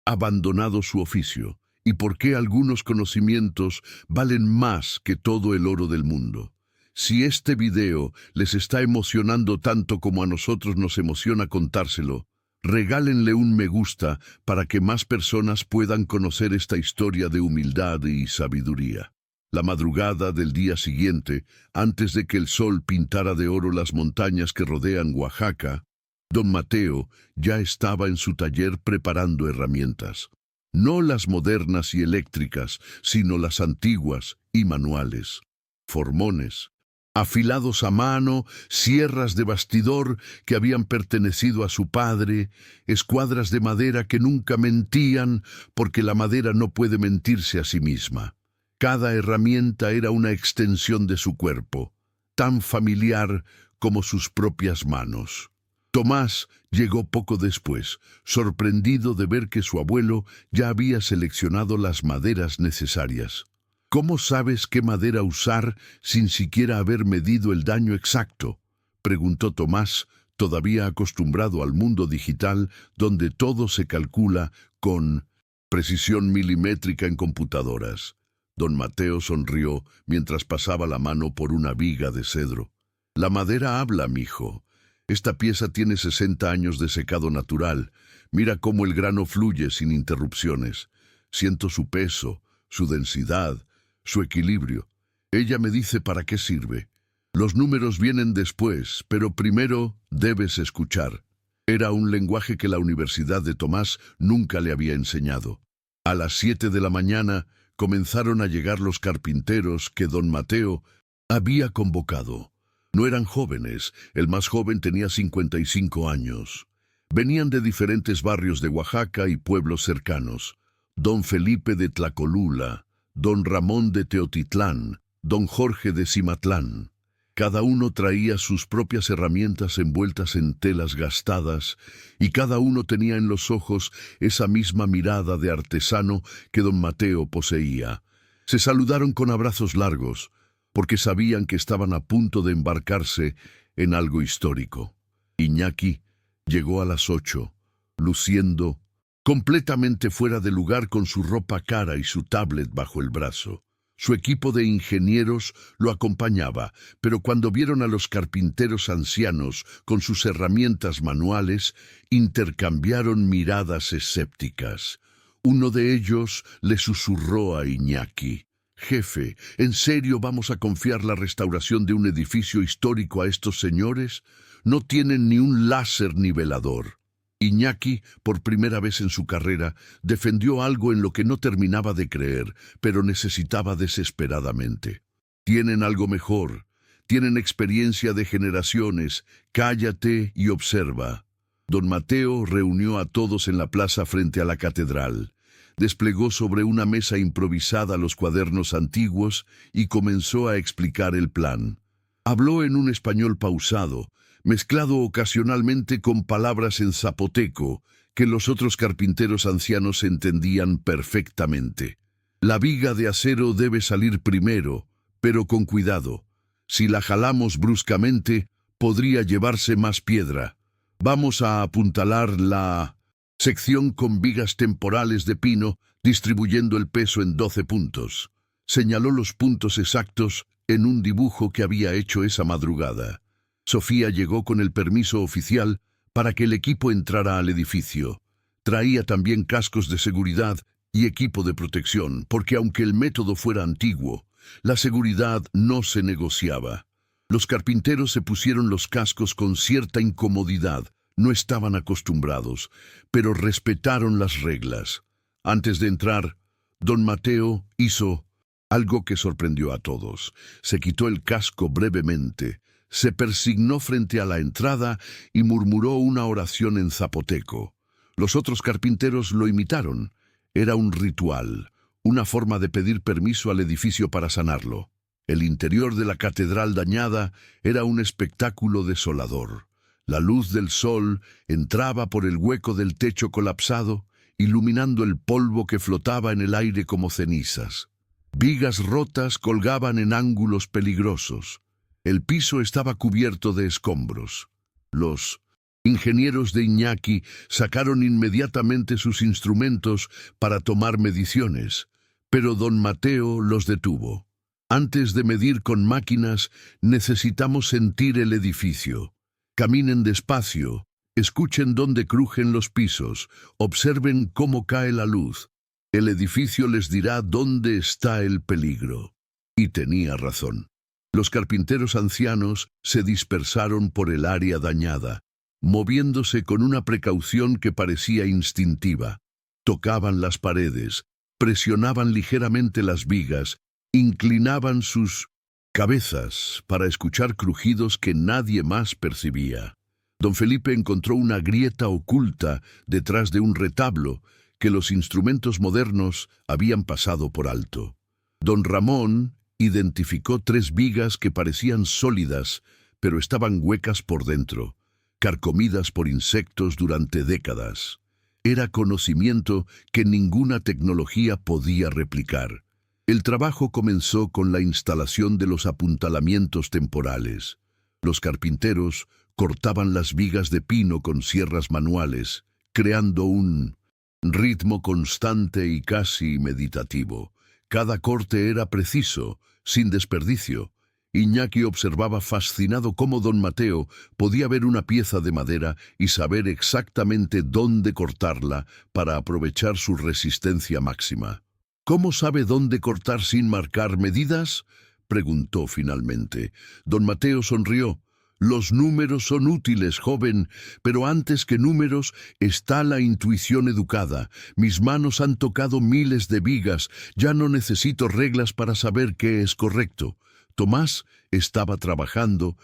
A: abandonado su oficio y por qué algunos conocimientos valen más que todo el oro del mundo. Si este video les está emocionando tanto como a nosotros nos emociona contárselo, regálenle un me gusta para que más personas puedan conocer esta historia de humildad y sabiduría. La madrugada del día siguiente, antes de que el sol pintara de oro las montañas que rodean Oaxaca, don Mateo ya estaba en su taller preparando herramientas. No las modernas y eléctricas, sino las antiguas y manuales. Formones, afilados a mano, sierras de bastidor que habían pertenecido a su padre, escuadras de madera que nunca mentían, porque la madera no puede mentirse a sí misma. Cada herramienta era una extensión de su cuerpo, tan familiar como sus propias manos. Tomás llegó poco después, sorprendido de ver que su abuelo ya había seleccionado las maderas necesarias. ¿Cómo sabes qué madera usar sin siquiera haber medido el daño exacto?, preguntó Tomás, todavía acostumbrado al mundo digital donde todo se calcula con precisión milimétrica en computadoras. Don Mateo sonrió mientras pasaba la mano por una viga de cedro. La madera habla, mijo. Esta pieza tiene 60 años de secado natural. Mira cómo el grano fluye sin interrupciones. Siento su peso, su densidad, su equilibrio. Ella me dice para qué sirve. Los números vienen después, pero primero debes escuchar. Era un lenguaje que la Universidad de Tomás nunca le había enseñado. A las 7 de la mañana comenzaron a llegar los carpinteros que don Mateo había convocado. No eran jóvenes, el más joven tenía 55 años. Venían de diferentes barrios de Oaxaca y pueblos cercanos. Don Felipe de Tlacolula, don Ramón de Teotitlán, don Jorge de Cimatlán. Cada uno traía sus propias herramientas envueltas en telas gastadas, y cada uno tenía en los ojos esa misma mirada de artesano que don Mateo poseía. Se saludaron con abrazos largos, porque sabían que estaban a punto de embarcarse en algo histórico. Iñaki llegó a las 8, luciendo completamente fuera de lugar con su ropa cara y su tablet bajo el brazo. Su equipo de ingenieros lo acompañaba, pero cuando vieron a los carpinteros ancianos con sus herramientas manuales, intercambiaron miradas escépticas. Uno de ellos le susurró a Iñaki: «Jefe, ¿en serio vamos a confiar la restauración de un edificio histórico a estos señores? No tienen ni un láser nivelador». Iñaki, por primera vez en su carrera, defendió algo en lo que no terminaba de creer, pero necesitaba desesperadamente. «Tienen algo mejor. Tienen experiencia de generaciones. Cállate y observa». Don Mateo reunió a todos en la plaza frente a la catedral. Desplegó sobre una mesa improvisada los cuadernos antiguos y comenzó a explicar el plan. Habló en un español pausado, mezclado ocasionalmente con palabras en zapoteco, que los otros carpinteros ancianos entendían perfectamente. «La viga de acero debe salir primero, pero con cuidado. Si la jalamos bruscamente, podría llevarse más piedra. Vamos a apuntalar la sección con vigas temporales de pino, distribuyendo el peso en 12 puntos». Señaló los puntos exactos en un dibujo que había hecho esa madrugada. Sofía llegó con el permiso oficial para que el equipo entrara al edificio. Traía también cascos de seguridad y equipo de protección, porque aunque el método fuera antiguo, la seguridad no se negociaba. Los carpinteros se pusieron los cascos con cierta incomodidad. No estaban acostumbrados, pero respetaron las reglas. Antes de entrar, don Mateo hizo algo que sorprendió a todos. Se quitó el casco brevemente, se persignó frente a la entrada y murmuró una oración en zapoteco. Los otros carpinteros lo imitaron. Era un ritual, una forma de pedir permiso al edificio para sanarlo. El interior de la catedral dañada era un espectáculo desolador. La luz del sol entraba por el hueco del techo colapsado, iluminando el polvo que flotaba en el aire como cenizas. Vigas rotas colgaban en ángulos peligrosos. El piso estaba cubierto de escombros. Los ingenieros de Iñaki sacaron inmediatamente sus instrumentos para tomar mediciones, pero don Mateo los detuvo. «Antes de medir con máquinas, necesitamos sentir el edificio. Caminen despacio, escuchen dónde crujen los pisos, observen cómo cae la luz. El edificio les dirá dónde está el peligro». Y tenía razón. Los carpinteros ancianos se dispersaron por el área dañada, moviéndose con una precaución que parecía instintiva. Tocaban las paredes, presionaban ligeramente las vigas, inclinaban sus cabezas para escuchar crujidos que nadie más percibía. Don Felipe encontró una grieta oculta detrás de un retablo que los instrumentos modernos habían pasado por alto. Don Ramón identificó 3 vigas que parecían sólidas, pero estaban huecas por dentro, carcomidas por insectos durante décadas. Era conocimiento que ninguna tecnología podía replicar. El trabajo comenzó con la instalación de los apuntalamientos temporales. Los carpinteros cortaban las vigas de pino con sierras manuales, creando un ritmo constante y casi meditativo. Cada corte era preciso, sin desperdicio. Iñaki observaba fascinado cómo don Mateo podía ver una pieza de madera y saber exactamente dónde cortarla para aprovechar su resistencia máxima. «¿Cómo sabe dónde cortar sin marcar medidas?», preguntó finalmente. Don Mateo sonrió. «Los números son útiles, joven, pero antes que números está la intuición educada. Mis manos han tocado miles de vigas, ya no necesito reglas para saber qué es correcto». Tomás estaba trabajando,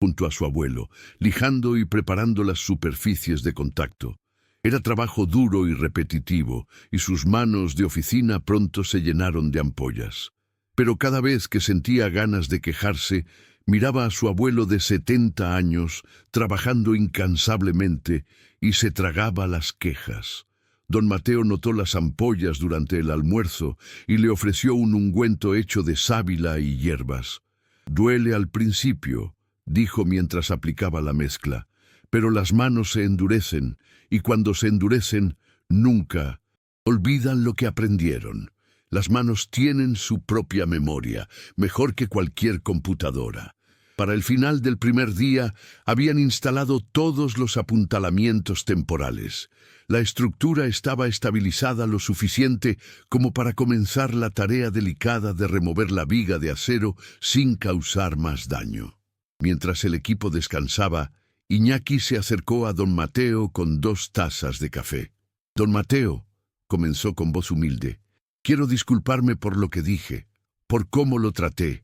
A: junto a su abuelo, lijando y preparando las superficies de contacto. Era trabajo duro y repetitivo, y sus manos de oficina pronto se llenaron de ampollas. Pero cada vez que sentía ganas de quejarse, miraba a su abuelo de 70 años, trabajando incansablemente, y se tragaba las quejas. Don Mateo notó las ampollas durante el almuerzo y le ofreció un ungüento hecho de sábila y hierbas. «Duele al principio», dijo mientras aplicaba la mezcla, «pero las manos se endurecen, y cuando se endurecen, nunca olvidan lo que aprendieron. Las manos tienen su propia memoria, mejor que cualquier computadora». Para el final del primer día, habían instalado todos los apuntalamientos temporales. La estructura estaba estabilizada lo suficiente como para comenzar la tarea delicada de remover la viga de acero sin causar más daño. Mientras el equipo descansaba, Iñaki se acercó a don Mateo con 2 tazas de café. «Don Mateo», comenzó con voz humilde, «quiero disculparme por lo que dije, por cómo lo traté.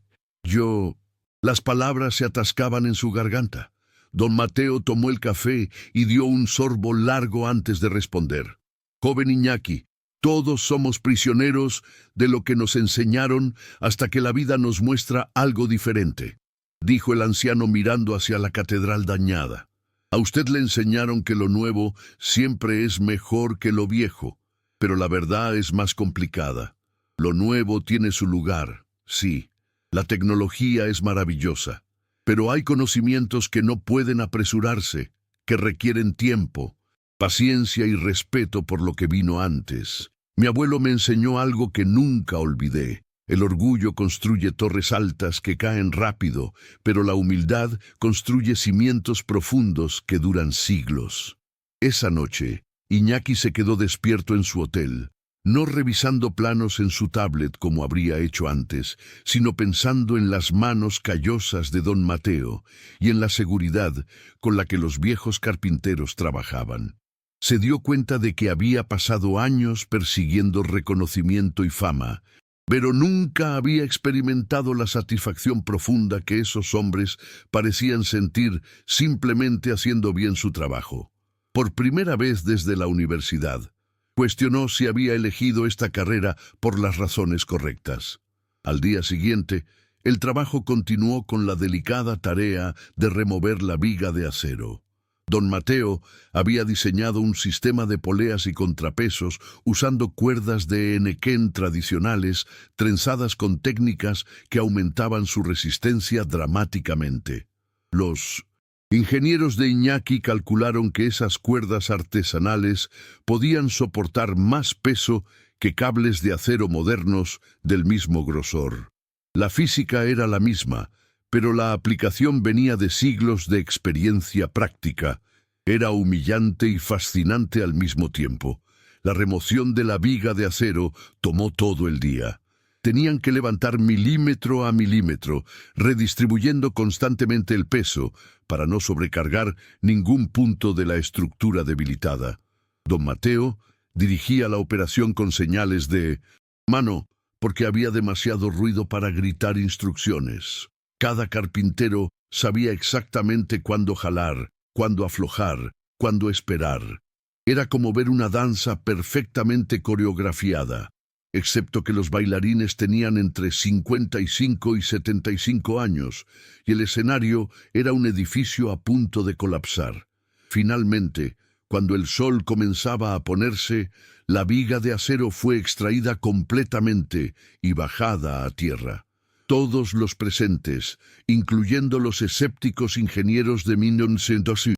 A: Las palabras se atascaban en su garganta. Don Mateo tomó el café y dio un sorbo largo antes de responder. «Joven Iñaki, todos somos prisioneros de lo que nos enseñaron hasta que la vida nos muestra algo diferente», dijo el anciano mirando hacia la catedral dañada. «A usted le enseñaron que lo nuevo siempre es mejor que lo viejo, pero la verdad es más complicada. Lo nuevo tiene su lugar, sí. La tecnología es maravillosa, pero hay conocimientos que no pueden apresurarse, que requieren tiempo, paciencia y respeto por lo que vino antes. Mi abuelo me enseñó algo que nunca olvidé. El orgullo construye torres altas que caen rápido, pero la humildad construye cimientos profundos que duran siglos». Esa noche, Iñaki se quedó despierto en su hotel, no revisando planos en su tablet como habría hecho antes, sino pensando en las manos callosas de don Mateo y en la seguridad con la que los viejos carpinteros trabajaban. Se dio cuenta de que había pasado años persiguiendo reconocimiento y fama, pero nunca había experimentado la satisfacción profunda que esos hombres parecían sentir simplemente haciendo bien su trabajo. Por primera vez desde la universidad, cuestionó si había elegido esta carrera por las razones correctas. Al día siguiente, el trabajo continuó con la delicada tarea de remover la viga de acero. Don Mateo había diseñado un sistema de poleas y contrapesos usando cuerdas de enequén tradicionales trenzadas con técnicas que aumentaban su resistencia dramáticamente. Los ingenieros de Iñaki calcularon que esas cuerdas artesanales podían soportar más peso que cables de acero modernos del mismo grosor. La física era la misma, pero la aplicación venía de siglos de experiencia práctica. Era humillante y fascinante al mismo tiempo. La remoción de la viga de acero tomó todo el día. Tenían que levantar milímetro a milímetro, redistribuyendo constantemente el peso para no sobrecargar ningún punto de la estructura debilitada. Don Mateo dirigía la operación con señales de mano, porque había demasiado ruido para gritar instrucciones. Cada carpintero sabía exactamente cuándo jalar, cuándo aflojar, cuándo esperar. Era como ver una danza perfectamente coreografiada, excepto que los bailarines tenían entre 55 y 75 años, y el escenario era un edificio a punto de colapsar. Finalmente, cuando el sol comenzaba a ponerse, la viga de acero fue extraída completamente y bajada a tierra. Todos los presentes, incluyendo los escépticos ingenieros de 1900,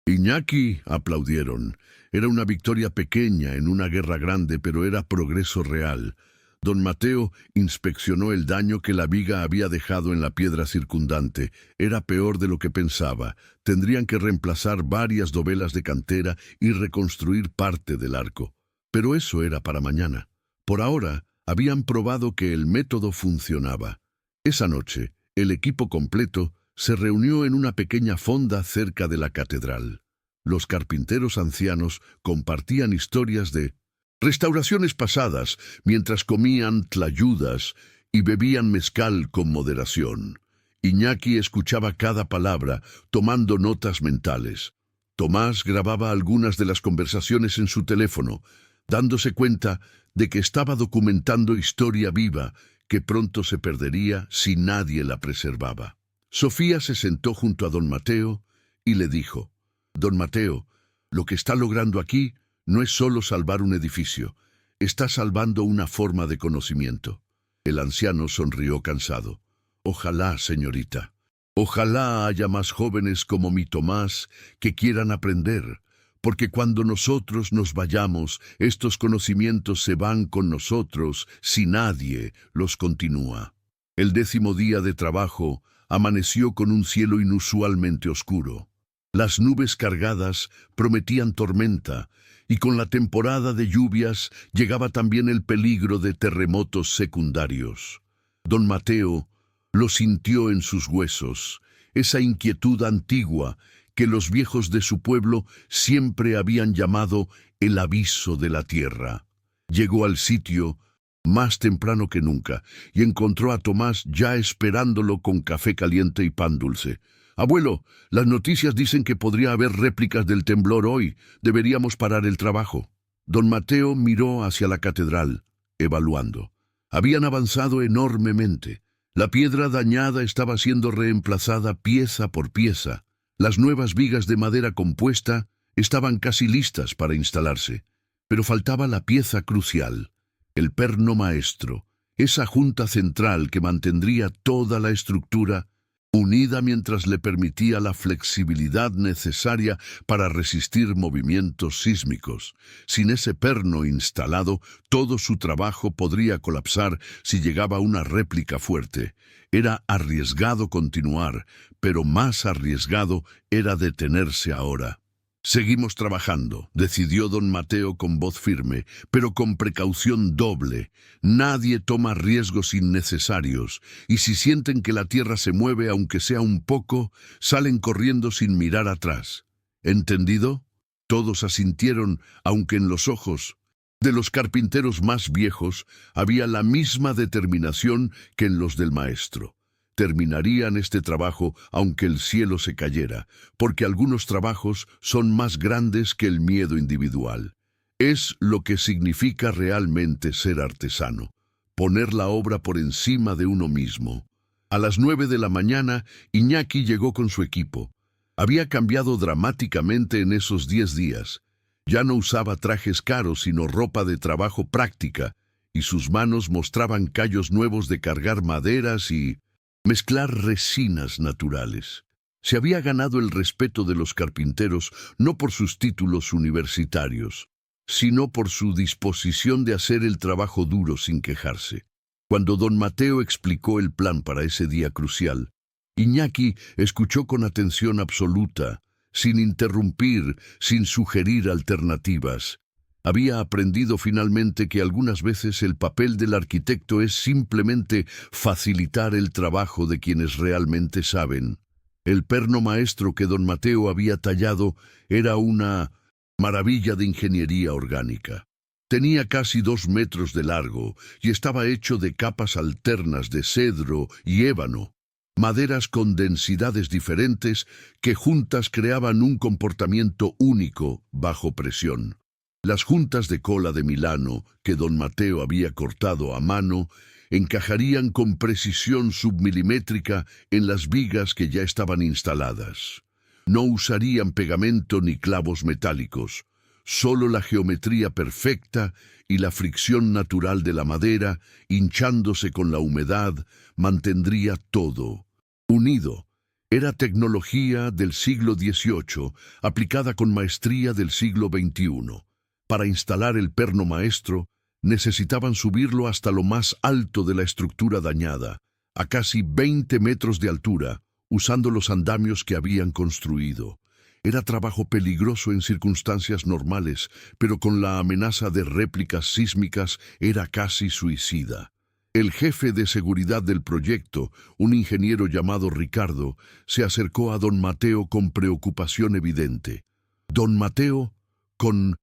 A: Iñaki, aplaudieron. Era una victoria pequeña en una guerra grande, pero era progreso real. Don Mateo inspeccionó el daño que la viga había dejado en la piedra circundante. Era peor de lo que pensaba. Tendrían que reemplazar varias dovelas de cantera y reconstruir parte del arco. Pero eso era para mañana. Por ahora, habían probado que el método funcionaba. Esa noche, el equipo completo se reunió en una pequeña fonda cerca de la catedral. Los carpinteros ancianos compartían historias de restauraciones pasadas mientras comían tlayudas y bebían mezcal con moderación. Iñaki escuchaba cada palabra, tomando notas mentales. Tomás grababa algunas de las conversaciones en su teléfono, dándose cuenta de que estaba documentando historia viva que pronto se perdería si nadie la preservaba. Sofía se sentó junto a don Mateo y le dijo: «Don Mateo, lo que está logrando aquí no es solo salvar un edificio, está salvando una forma de conocimiento». El anciano sonrió cansado. «Ojalá, señorita. Ojalá haya más jóvenes como mi Tomás que quieran aprender, porque cuando nosotros nos vayamos, estos conocimientos se van con nosotros si nadie los continúa». El 10º día de trabajo amaneció con un cielo inusualmente oscuro. Las nubes cargadas prometían tormenta, y con la temporada de lluvias llegaba también el peligro de terremotos secundarios. Don Mateo lo sintió en sus huesos, esa inquietud antigua que los viejos de su pueblo siempre habían llamado el aviso de la tierra. Llegó al sitio más temprano que nunca y encontró a Tomás ya esperándolo con café caliente y pan dulce. «Abuelo, las noticias dicen que podría haber réplicas del temblor hoy. Deberíamos parar el trabajo». Don Mateo miró hacia la catedral, evaluando. Habían avanzado enormemente. La piedra dañada estaba siendo reemplazada pieza por pieza. Las nuevas vigas de madera compuesta estaban casi listas para instalarse. Pero faltaba la pieza crucial, el perno maestro, esa junta central que mantendría toda la estructura unida mientras le permitía la flexibilidad necesaria para resistir movimientos sísmicos. Sin ese perno instalado, todo su trabajo podría colapsar si llegaba una réplica fuerte. Era arriesgado continuar, pero más arriesgado era detenerse ahora. «Seguimos trabajando», decidió don Mateo con voz firme, pero con precaución doble. Nadie toma riesgos innecesarios, y si sienten que la tierra se mueve aunque sea un poco, salen corriendo sin mirar atrás. ¿Entendido? Todos asintieron, aunque en los ojos de los carpinteros más viejos había la misma determinación que en los del maestro. Terminarían este trabajo aunque el cielo se cayera, porque algunos trabajos son más grandes que el miedo individual. Es lo que significa realmente ser artesano, poner la obra por encima de uno mismo. A las 9 de la mañana, Iñaki llegó con su equipo. Había cambiado dramáticamente en esos 10 días. Ya no usaba trajes caros, sino ropa de trabajo práctica, y sus manos mostraban callos nuevos de cargar maderas y mezclar resinas naturales. Se había ganado el respeto de los carpinteros no por sus títulos universitarios, sino por su disposición de hacer el trabajo duro sin quejarse. Cuando don Mateo explicó el plan para ese día crucial, Iñaki escuchó con atención absoluta, sin interrumpir, sin sugerir alternativas. Había aprendido finalmente que algunas veces el papel del arquitecto es simplemente facilitar el trabajo de quienes realmente saben. El perno maestro que don Mateo había tallado era una maravilla de ingeniería orgánica. Tenía casi 2 metros de largo y estaba hecho de capas alternas de cedro y ébano, maderas con densidades diferentes que juntas creaban un comportamiento único bajo presión. Las juntas de cola de Milano, que don Mateo había cortado a mano, encajarían con precisión submilimétrica en las vigas que ya estaban instaladas. No usarían pegamento ni clavos metálicos, solo la geometría perfecta y la fricción natural de la madera, hinchándose con la humedad, mantendría todo unido. Era tecnología del siglo XVIII, aplicada con maestría del siglo XXI. Para instalar el perno maestro, necesitaban subirlo hasta lo más alto de la estructura dañada, a casi 20 metros de altura, usando los andamios que habían construido. Era trabajo peligroso en circunstancias normales, pero con la amenaza de réplicas sísmicas era casi suicida. El jefe de seguridad del proyecto, un ingeniero llamado Ricardo, se acercó a don Mateo con preocupación evidente. Don Mateo, con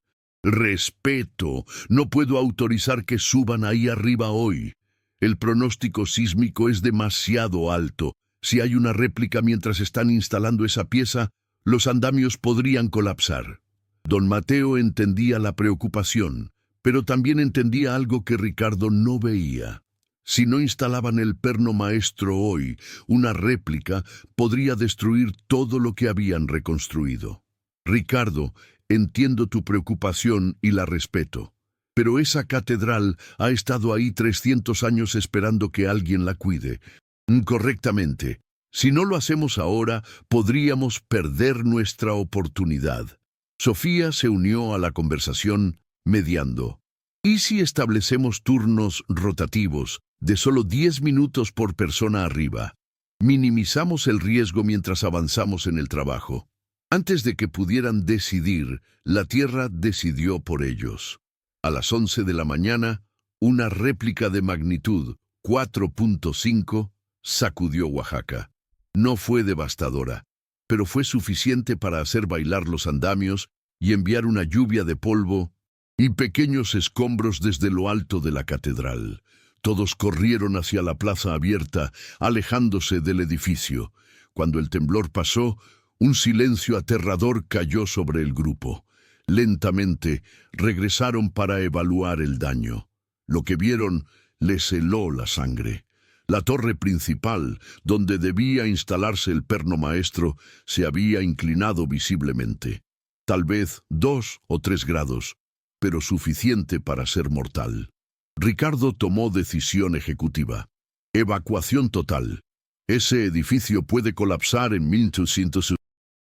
A: respeto, no puedo autorizar que suban ahí arriba hoy. El pronóstico sísmico es demasiado alto. Si hay una réplica mientras están instalando esa pieza, los andamios podrían colapsar. Don Mateo entendía la preocupación, pero también entendía algo que Ricardo no veía. Si no instalaban el perno maestro hoy, una réplica podría destruir todo lo que habían reconstruido. Ricardo, entiendo tu preocupación y la respeto, pero esa catedral ha estado ahí 300 años esperando que alguien la cuide. Correctamente. Si no lo hacemos ahora, podríamos perder nuestra oportunidad. Sofía se unió a la conversación, mediando. ¿Y si establecemos turnos rotativos de solo 10 minutos por persona arriba? Minimizamos el riesgo mientras avanzamos en el trabajo. Antes de que pudieran decidir, la Tierra decidió por ellos. A las 11 de la mañana, una réplica de magnitud 4.5 sacudió Oaxaca. No fue devastadora, pero fue suficiente para hacer bailar los andamios y enviar una lluvia de polvo y pequeños escombros desde lo alto de la catedral. Todos corrieron hacia la plaza abierta, alejándose del edificio. Cuando el temblor pasó, un silencio aterrador cayó sobre el grupo. Lentamente regresaron para evaluar el daño. Lo que vieron les heló la sangre. La torre principal, donde debía instalarse el perno maestro, se había inclinado visiblemente. Tal vez 2 o 3 grados, pero suficiente para ser mortal. Ricardo tomó decisión ejecutiva. Evacuación total. Ese edificio puede colapsar en 1200.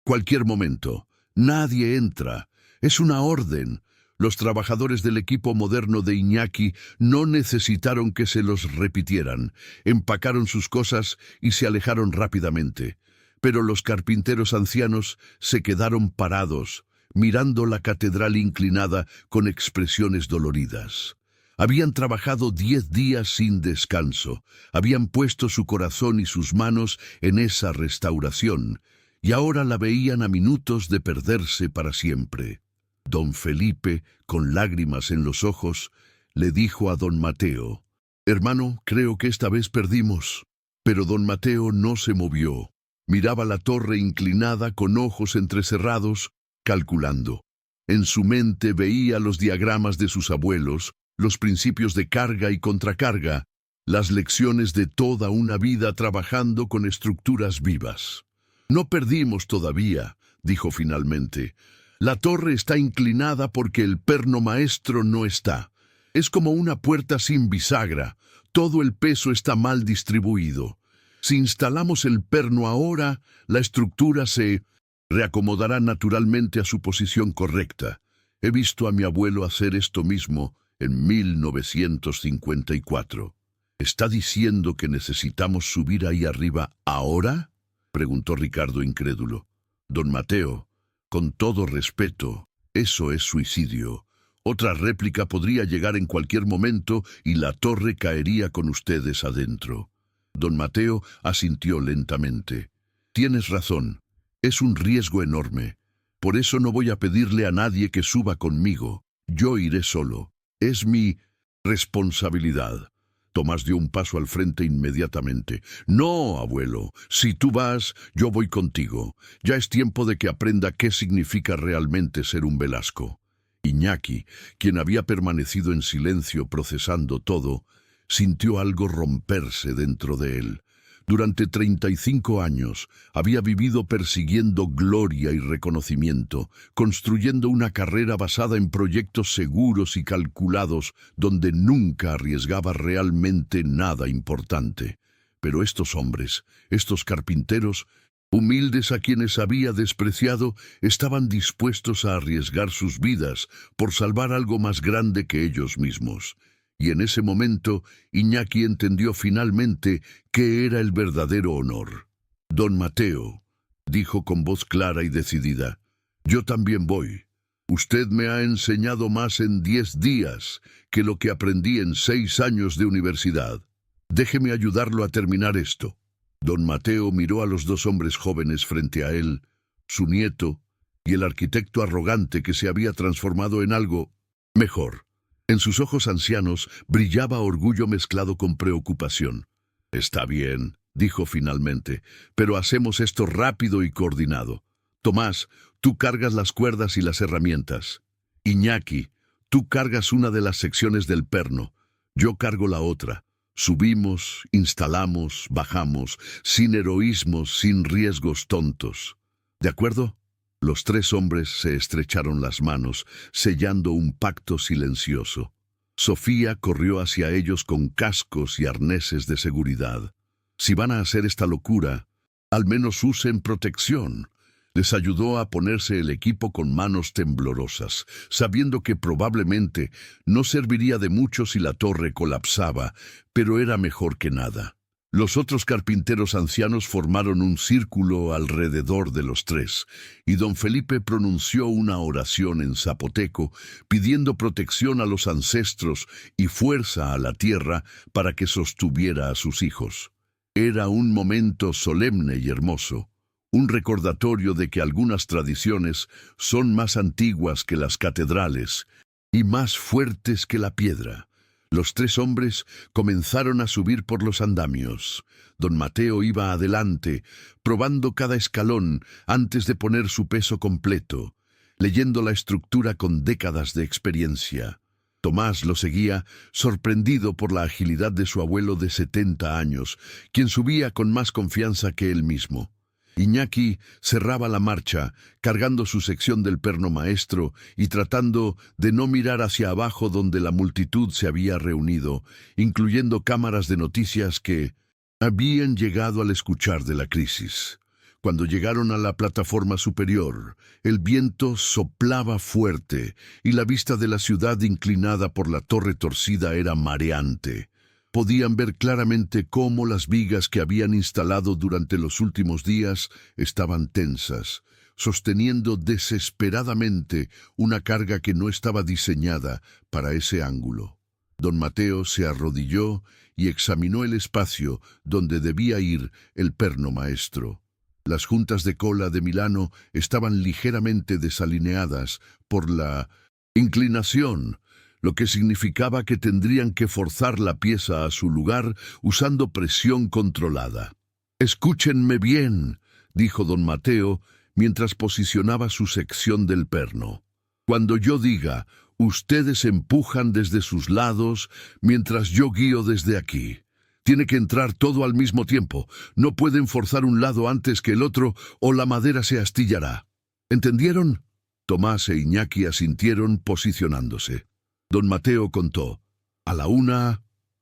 A: Cualquier momento. Nadie entra. Es una orden. Los trabajadores del equipo moderno de Iñaki no necesitaron que se los repitieran. Empacaron sus cosas y se alejaron rápidamente. Pero los carpinteros ancianos se quedaron parados, mirando la catedral inclinada con expresiones doloridas. Habían trabajado 10 días sin descanso, habían puesto su corazón y sus manos en esa restauración, y ahora la veían a minutos de perderse para siempre. Don Felipe, con lágrimas en los ojos, le dijo a don Mateo: «Hermano, creo que esta vez perdimos». Pero don Mateo no se movió. Miraba la torre inclinada con ojos entrecerrados, calculando. En su mente veía los diagramas de sus abuelos, los principios de carga y contracarga, las lecciones de toda una vida trabajando con estructuras vivas. «No perdimos todavía», dijo finalmente. «La torre está inclinada porque el perno maestro no está. Es como una puerta sin bisagra. Todo el peso está mal distribuido. Si instalamos el perno ahora, la estructura se reacomodará naturalmente a su posición correcta. He visto a mi abuelo hacer esto mismo en 1954. ¿Está diciendo que necesitamos subir ahí arriba ahora?», preguntó Ricardo incrédulo. «Don Mateo, con todo respeto, eso es suicidio. Otra réplica podría llegar en cualquier momento y la torre caería con ustedes adentro». Don Mateo asintió lentamente. «Tienes razón. Es un riesgo enorme. Por eso no voy a pedirle a nadie que suba conmigo. Yo iré solo. Es mi responsabilidad». Tomás dio un paso al frente inmediatamente. «No, abuelo. Si tú vas, yo voy contigo. Ya es tiempo de que aprenda qué significa realmente ser un Velasco». Iñaki, quien había permanecido en silencio procesando todo, sintió algo romperse dentro de él. Durante 35 años había vivido persiguiendo gloria y reconocimiento, construyendo una carrera basada en proyectos seguros y calculados donde nunca arriesgaba realmente nada importante. Pero estos hombres, estos carpinteros, humildes a quienes había despreciado, estaban dispuestos a arriesgar sus vidas por salvar algo más grande que ellos mismos. Y en ese momento, Iñaki entendió finalmente qué era el verdadero honor. «Don Mateo», dijo con voz clara y decidida, «yo también voy. Usted me ha enseñado más en 10 días que lo que aprendí en 6 años de universidad. Déjeme ayudarlo a terminar esto». Don Mateo miró a los 2 hombres jóvenes frente a él, su nieto y el arquitecto arrogante que se había transformado en algo mejor. En sus ojos ancianos brillaba orgullo mezclado con preocupación. «Está bien», dijo finalmente, pero hacemos esto rápido y coordinado. Tomás, tú cargas las cuerdas y las herramientas. Iñaki, tú cargas una de las secciones del perno. Yo cargo la otra. Subimos, instalamos, bajamos, sin heroísmos, sin riesgos tontos. ¿De acuerdo? Los tres hombres se estrecharon las manos, sellando un pacto silencioso. Sofía corrió hacia ellos con cascos y arneses de seguridad. Si van a hacer esta locura, al menos usen protección. Les ayudó a ponerse el equipo con manos temblorosas, sabiendo que probablemente no serviría de mucho si la torre colapsaba, pero era mejor que nada. Los otros carpinteros ancianos formaron un círculo alrededor de los tres, y don Felipe pronunció una oración en zapoteco, pidiendo protección a los ancestros y fuerza a la tierra para que sostuviera a sus hijos. Era un momento solemne y hermoso. Un recordatorio de que algunas tradiciones son más antiguas que las catedrales y más fuertes que la piedra. Los tres hombres comenzaron a subir por los andamios. Don Mateo iba adelante, probando cada escalón antes de poner su peso completo, leyendo la estructura con décadas de experiencia. Tomás lo seguía, sorprendido por la agilidad de su abuelo de 70 años, quien subía con más confianza que él mismo. Iñaki cerraba la marcha, cargando su sección del perno maestro y tratando de no mirar hacia abajo donde la multitud se había reunido, incluyendo cámaras de noticias que habían llegado al escuchar de la crisis. Cuando llegaron a la plataforma superior, el viento soplaba fuerte y la vista de la ciudad inclinada por la torre torcida era mareante. Podían ver claramente cómo las vigas que habían instalado durante los últimos días estaban tensas, sosteniendo desesperadamente una carga que no estaba diseñada para ese ángulo. Don Mateo se arrodilló y examinó el espacio donde debía ir el perno maestro. Las juntas de cola de Milano estaban ligeramente desalineadas por la inclinación, lo que significaba que tendrían que forzar la pieza a su lugar usando presión controlada. «Escúchenme bien», dijo don Mateo, mientras posicionaba su sección del perno. «Cuando yo diga, ustedes empujan desde sus lados, mientras yo guío desde aquí. Tiene que entrar todo al mismo tiempo. No pueden forzar un lado antes que el otro o la madera se astillará. ¿Entendieron?» Tomás e Iñaki asintieron posicionándose. Don Mateo contó: «A la 1,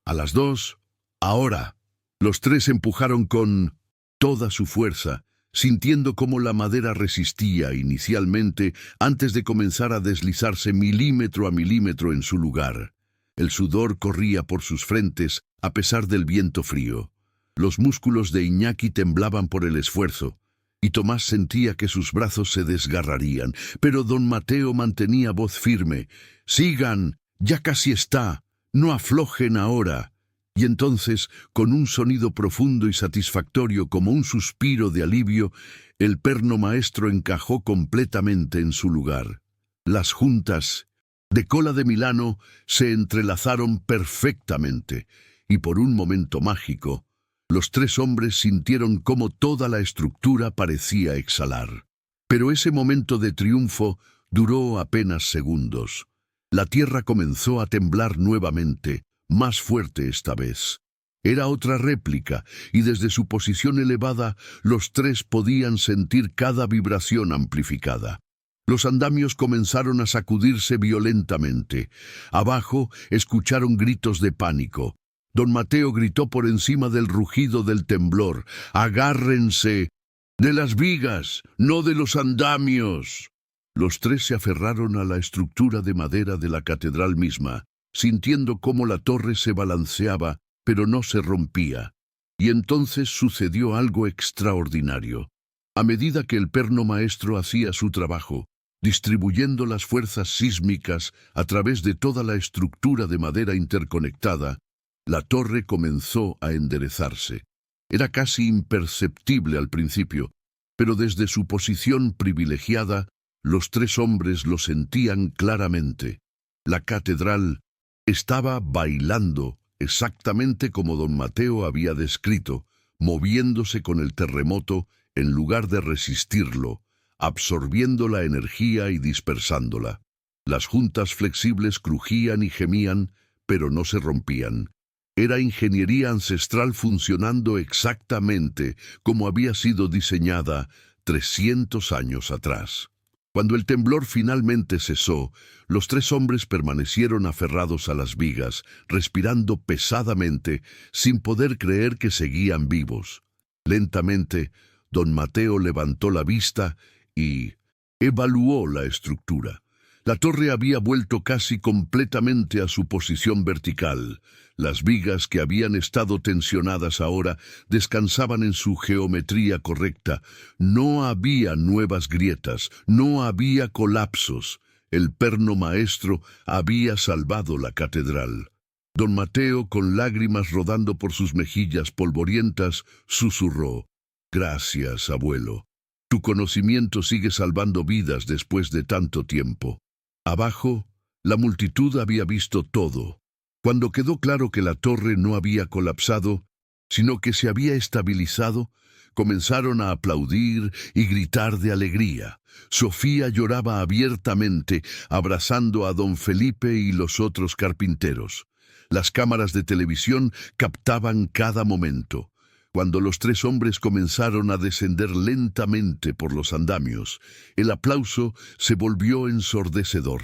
A: a las 2, ahora». Los tres empujaron con toda su fuerza, sintiendo cómo la madera resistía inicialmente antes de comenzar a deslizarse milímetro a milímetro en su lugar. El sudor corría por sus frentes a pesar del viento frío. Los músculos de Iñaki temblaban por el esfuerzo, y Tomás sentía que sus brazos se desgarrarían, pero don Mateo mantenía voz firme: «Sigan, ya casi está, no aflojen ahora». Y entonces, con un sonido profundo y satisfactorio como un suspiro de alivio, el perno maestro encajó completamente en su lugar. Las juntas de cola de Milano se entrelazaron perfectamente, y por un momento mágico, los tres hombres sintieron cómo toda la estructura parecía exhalar. Pero ese momento de triunfo duró apenas segundos. La tierra comenzó a temblar nuevamente, más fuerte esta vez. Era otra réplica, y desde su posición elevada, los tres podían sentir cada vibración amplificada. Los andamios comenzaron a sacudirse violentamente. Abajo escucharon gritos de pánico. Don Mateo gritó por encima del rugido del temblor: «¡Agárrense de las vigas, no de los andamios!». Los tres se aferraron a la estructura de madera de la catedral misma, sintiendo cómo la torre se balanceaba, pero no se rompía. Y entonces sucedió algo extraordinario. A medida que el perno maestro hacía su trabajo, distribuyendo las fuerzas sísmicas a través de toda la estructura de madera interconectada, la torre comenzó a enderezarse. Era casi imperceptible al principio, pero desde su posición privilegiada, los tres hombres lo sentían claramente. La catedral estaba bailando exactamente como don Mateo había descrito, moviéndose con el terremoto en lugar de resistirlo, absorbiendo la energía y dispersándola. Las juntas flexibles crujían y gemían, pero no se rompían. Era ingeniería ancestral funcionando exactamente como había sido diseñada 300 años atrás. Cuando el temblor finalmente cesó, los tres hombres permanecieron aferrados a las vigas, respirando pesadamente, sin poder creer que seguían vivos. Lentamente, don Mateo levantó la vista y evaluó la estructura. La torre había vuelto casi completamente a su posición vertical. Las vigas que habían estado tensionadas ahora descansaban en su geometría correcta. No había nuevas grietas, no había colapsos. El perno maestro había salvado la catedral. Don Mateo, con lágrimas rodando por sus mejillas polvorientas, susurró: «Gracias, abuelo. Tu conocimiento sigue salvando vidas después de tanto tiempo». Abajo, la multitud había visto todo. Cuando quedó claro que la torre no había colapsado, sino que se había estabilizado, comenzaron a aplaudir y gritar de alegría. Sofía lloraba abiertamente, abrazando a don Felipe y los otros carpinteros. Las cámaras de televisión captaban cada momento. Cuando los tres hombres comenzaron a descender lentamente por los andamios, el aplauso se volvió ensordecedor.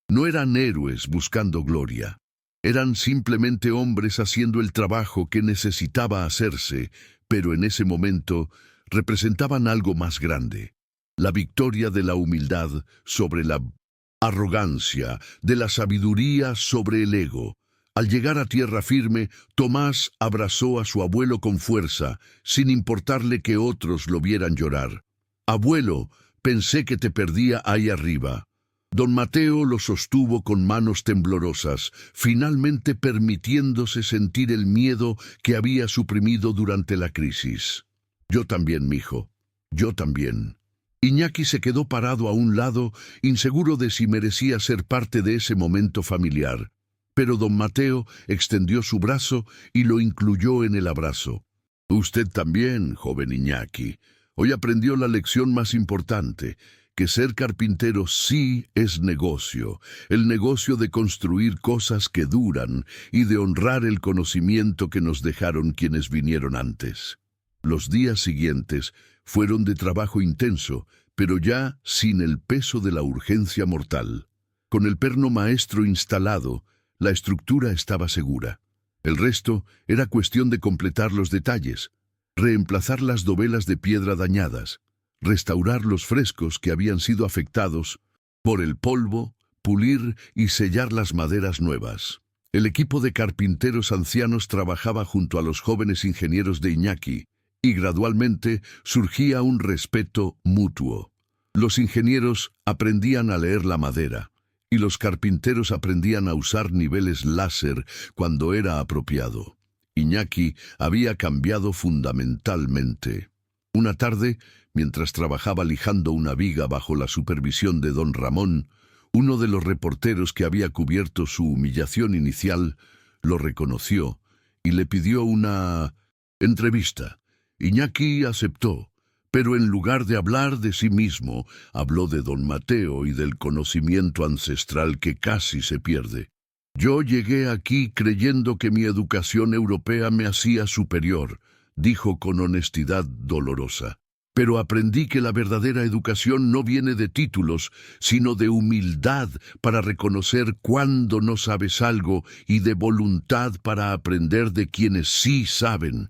A: No eran héroes buscando gloria. Eran simplemente hombres haciendo el trabajo que necesitaba hacerse, pero en ese momento representaban algo más grande. La victoria de la humildad sobre la arrogancia, de la sabiduría sobre el ego. Al llegar a tierra firme, Tomás abrazó a su abuelo con fuerza, sin importarle que otros lo vieran llorar. «Abuelo, pensé que te perdía ahí arriba». Don Mateo lo sostuvo con manos temblorosas, finalmente permitiéndose sentir el miedo que había suprimido durante la crisis. «Yo también, mijo. Yo también». Iñaki se quedó parado a un lado, inseguro de si merecía ser parte de ese momento familiar. Pero don Mateo extendió su brazo y lo incluyó en el abrazo. «Usted también, joven Iñaki. Hoy aprendió la lección más importante, que ser carpintero sí es negocio, el negocio de construir cosas que duran y de honrar el conocimiento que nos dejaron quienes vinieron antes». Los días siguientes fueron de trabajo intenso, pero ya sin el peso de la urgencia mortal. Con el perno maestro instalado, la estructura estaba segura. El resto era cuestión de completar los detalles, reemplazar las dovelas de piedra dañadas, restaurar los frescos que habían sido afectados por el polvo, pulir y sellar las maderas nuevas. El equipo de carpinteros ancianos trabajaba junto a los jóvenes ingenieros de Iñaki, y gradualmente surgía un respeto mutuo. Los ingenieros aprendían a leer la madera, y los carpinteros aprendían a usar niveles láser cuando era apropiado. Iñaki había cambiado fundamentalmente. Una tarde, mientras trabajaba lijando una viga bajo la supervisión de don Ramón, uno de los reporteros que había cubierto su humillación inicial lo reconoció y le pidió una entrevista. Iñaki aceptó. Pero en lugar de hablar de sí mismo, habló de don Mateo y del conocimiento ancestral que casi se pierde. «Yo llegué aquí creyendo que mi educación europea me hacía superior», dijo con honestidad dolorosa. «Pero aprendí que la verdadera educación no viene de títulos, sino de humildad para reconocer cuándo no sabes algo y de voluntad para aprender de quienes sí saben».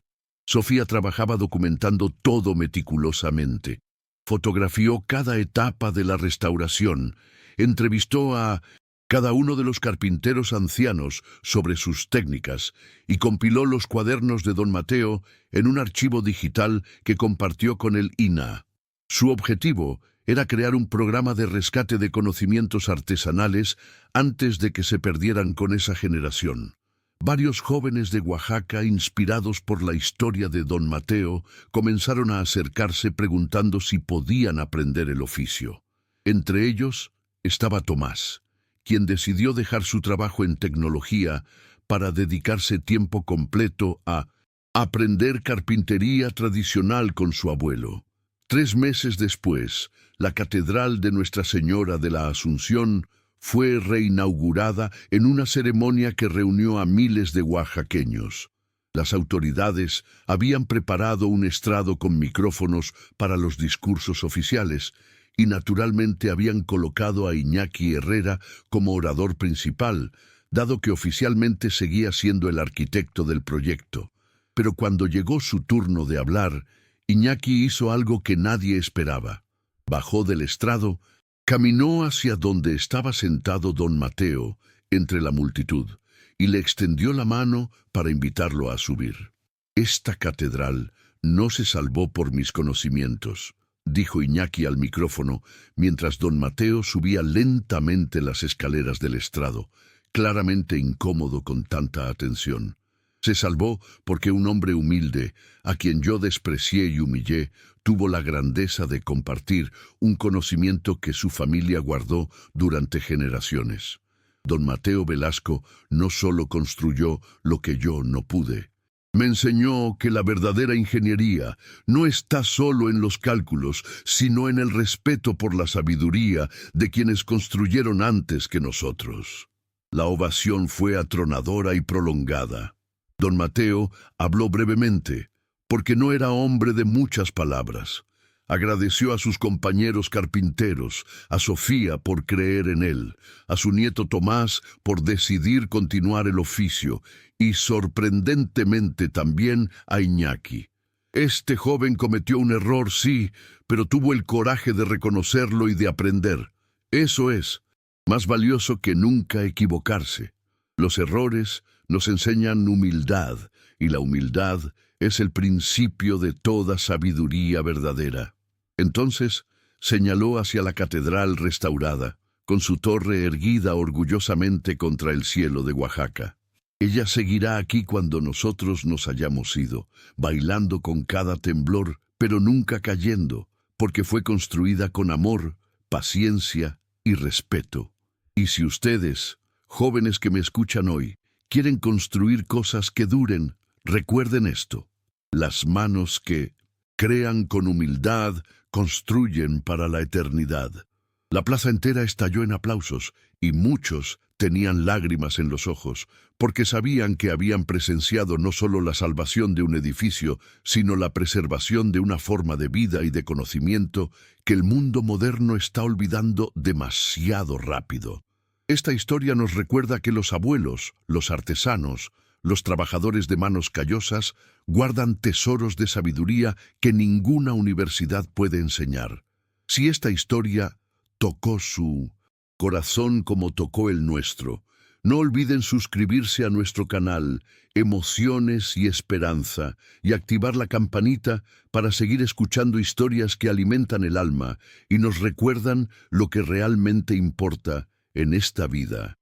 A: Sofía trabajaba documentando todo meticulosamente. Fotografió cada etapa de la restauración, entrevistó a cada uno de los carpinteros ancianos sobre sus técnicas y compiló los cuadernos de don Mateo en un archivo digital que compartió con el INAH. Su objetivo era crear un programa de rescate de conocimientos artesanales antes de que se perdieran con esa generación. Varios jóvenes de Oaxaca, inspirados por la historia de don Mateo, comenzaron a acercarse preguntando si podían aprender el oficio. Entre ellos estaba Tomás, quien decidió dejar su trabajo en tecnología para dedicarse tiempo completo a aprender carpintería tradicional con su abuelo. 3 meses después, la Catedral de Nuestra Señora de la Asunción fue reinaugurada en una ceremonia que reunió a miles de oaxaqueños. Las autoridades habían preparado un estrado con micrófonos para los discursos oficiales y naturalmente habían colocado a Iñaki Herrera como orador principal, dado que oficialmente seguía siendo el arquitecto del proyecto. Pero cuando llegó su turno de hablar, Iñaki hizo algo que nadie esperaba. Bajó del estrado, caminó hacia donde estaba sentado don Mateo, entre la multitud, y le extendió la mano para invitarlo a subir. «Esta catedral no se salvó por mis conocimientos», dijo Iñaki al micrófono, mientras don Mateo subía lentamente las escaleras del estrado, claramente incómodo con tanta atención. Se salvó porque un hombre humilde, a quien yo desprecié y humillé, tuvo la grandeza de compartir un conocimiento que su familia guardó durante generaciones. Don Mateo Velasco no solo construyó lo que yo no pude. Me enseñó que la verdadera ingeniería no está solo en los cálculos, sino en el respeto por la sabiduría de quienes construyeron antes que nosotros. La ovación fue atronadora y prolongada. Don Mateo habló brevemente, porque no era hombre de muchas palabras. Agradeció a sus compañeros carpinteros, a Sofía por creer en él, a su nieto Tomás por decidir continuar el oficio y sorprendentemente también a Iñaki. Este joven cometió un error, sí, pero tuvo el coraje de reconocerlo y de aprender. Eso es, más valioso que nunca equivocarse. Los errores nos enseñan humildad, y la humildad es el principio de toda sabiduría verdadera. Entonces señaló hacia la catedral restaurada, con su torre erguida orgullosamente contra el cielo de Oaxaca. Ella seguirá aquí cuando nosotros nos hayamos ido, bailando con cada temblor, pero nunca cayendo, porque fue construida con amor, paciencia y respeto. Y si ustedes, jóvenes que me escuchan hoy, quieren construir cosas que duren, recuerden esto: las manos que crean con humildad construyen para la eternidad. La plaza entera estalló en aplausos y muchos tenían lágrimas en los ojos, porque sabían que habían presenciado no solo la salvación de un edificio, sino la preservación de una forma de vida y de conocimiento que el mundo moderno está olvidando demasiado rápido. Esta historia nos recuerda que los abuelos, los artesanos, los trabajadores de manos callosas guardan tesoros de sabiduría que ninguna universidad puede enseñar. Si esta historia tocó su corazón como tocó el nuestro, no olviden suscribirse a nuestro canal Emociones y Esperanza y activar la campanita para seguir escuchando historias que alimentan el alma y nos recuerdan lo que realmente importa en esta vida.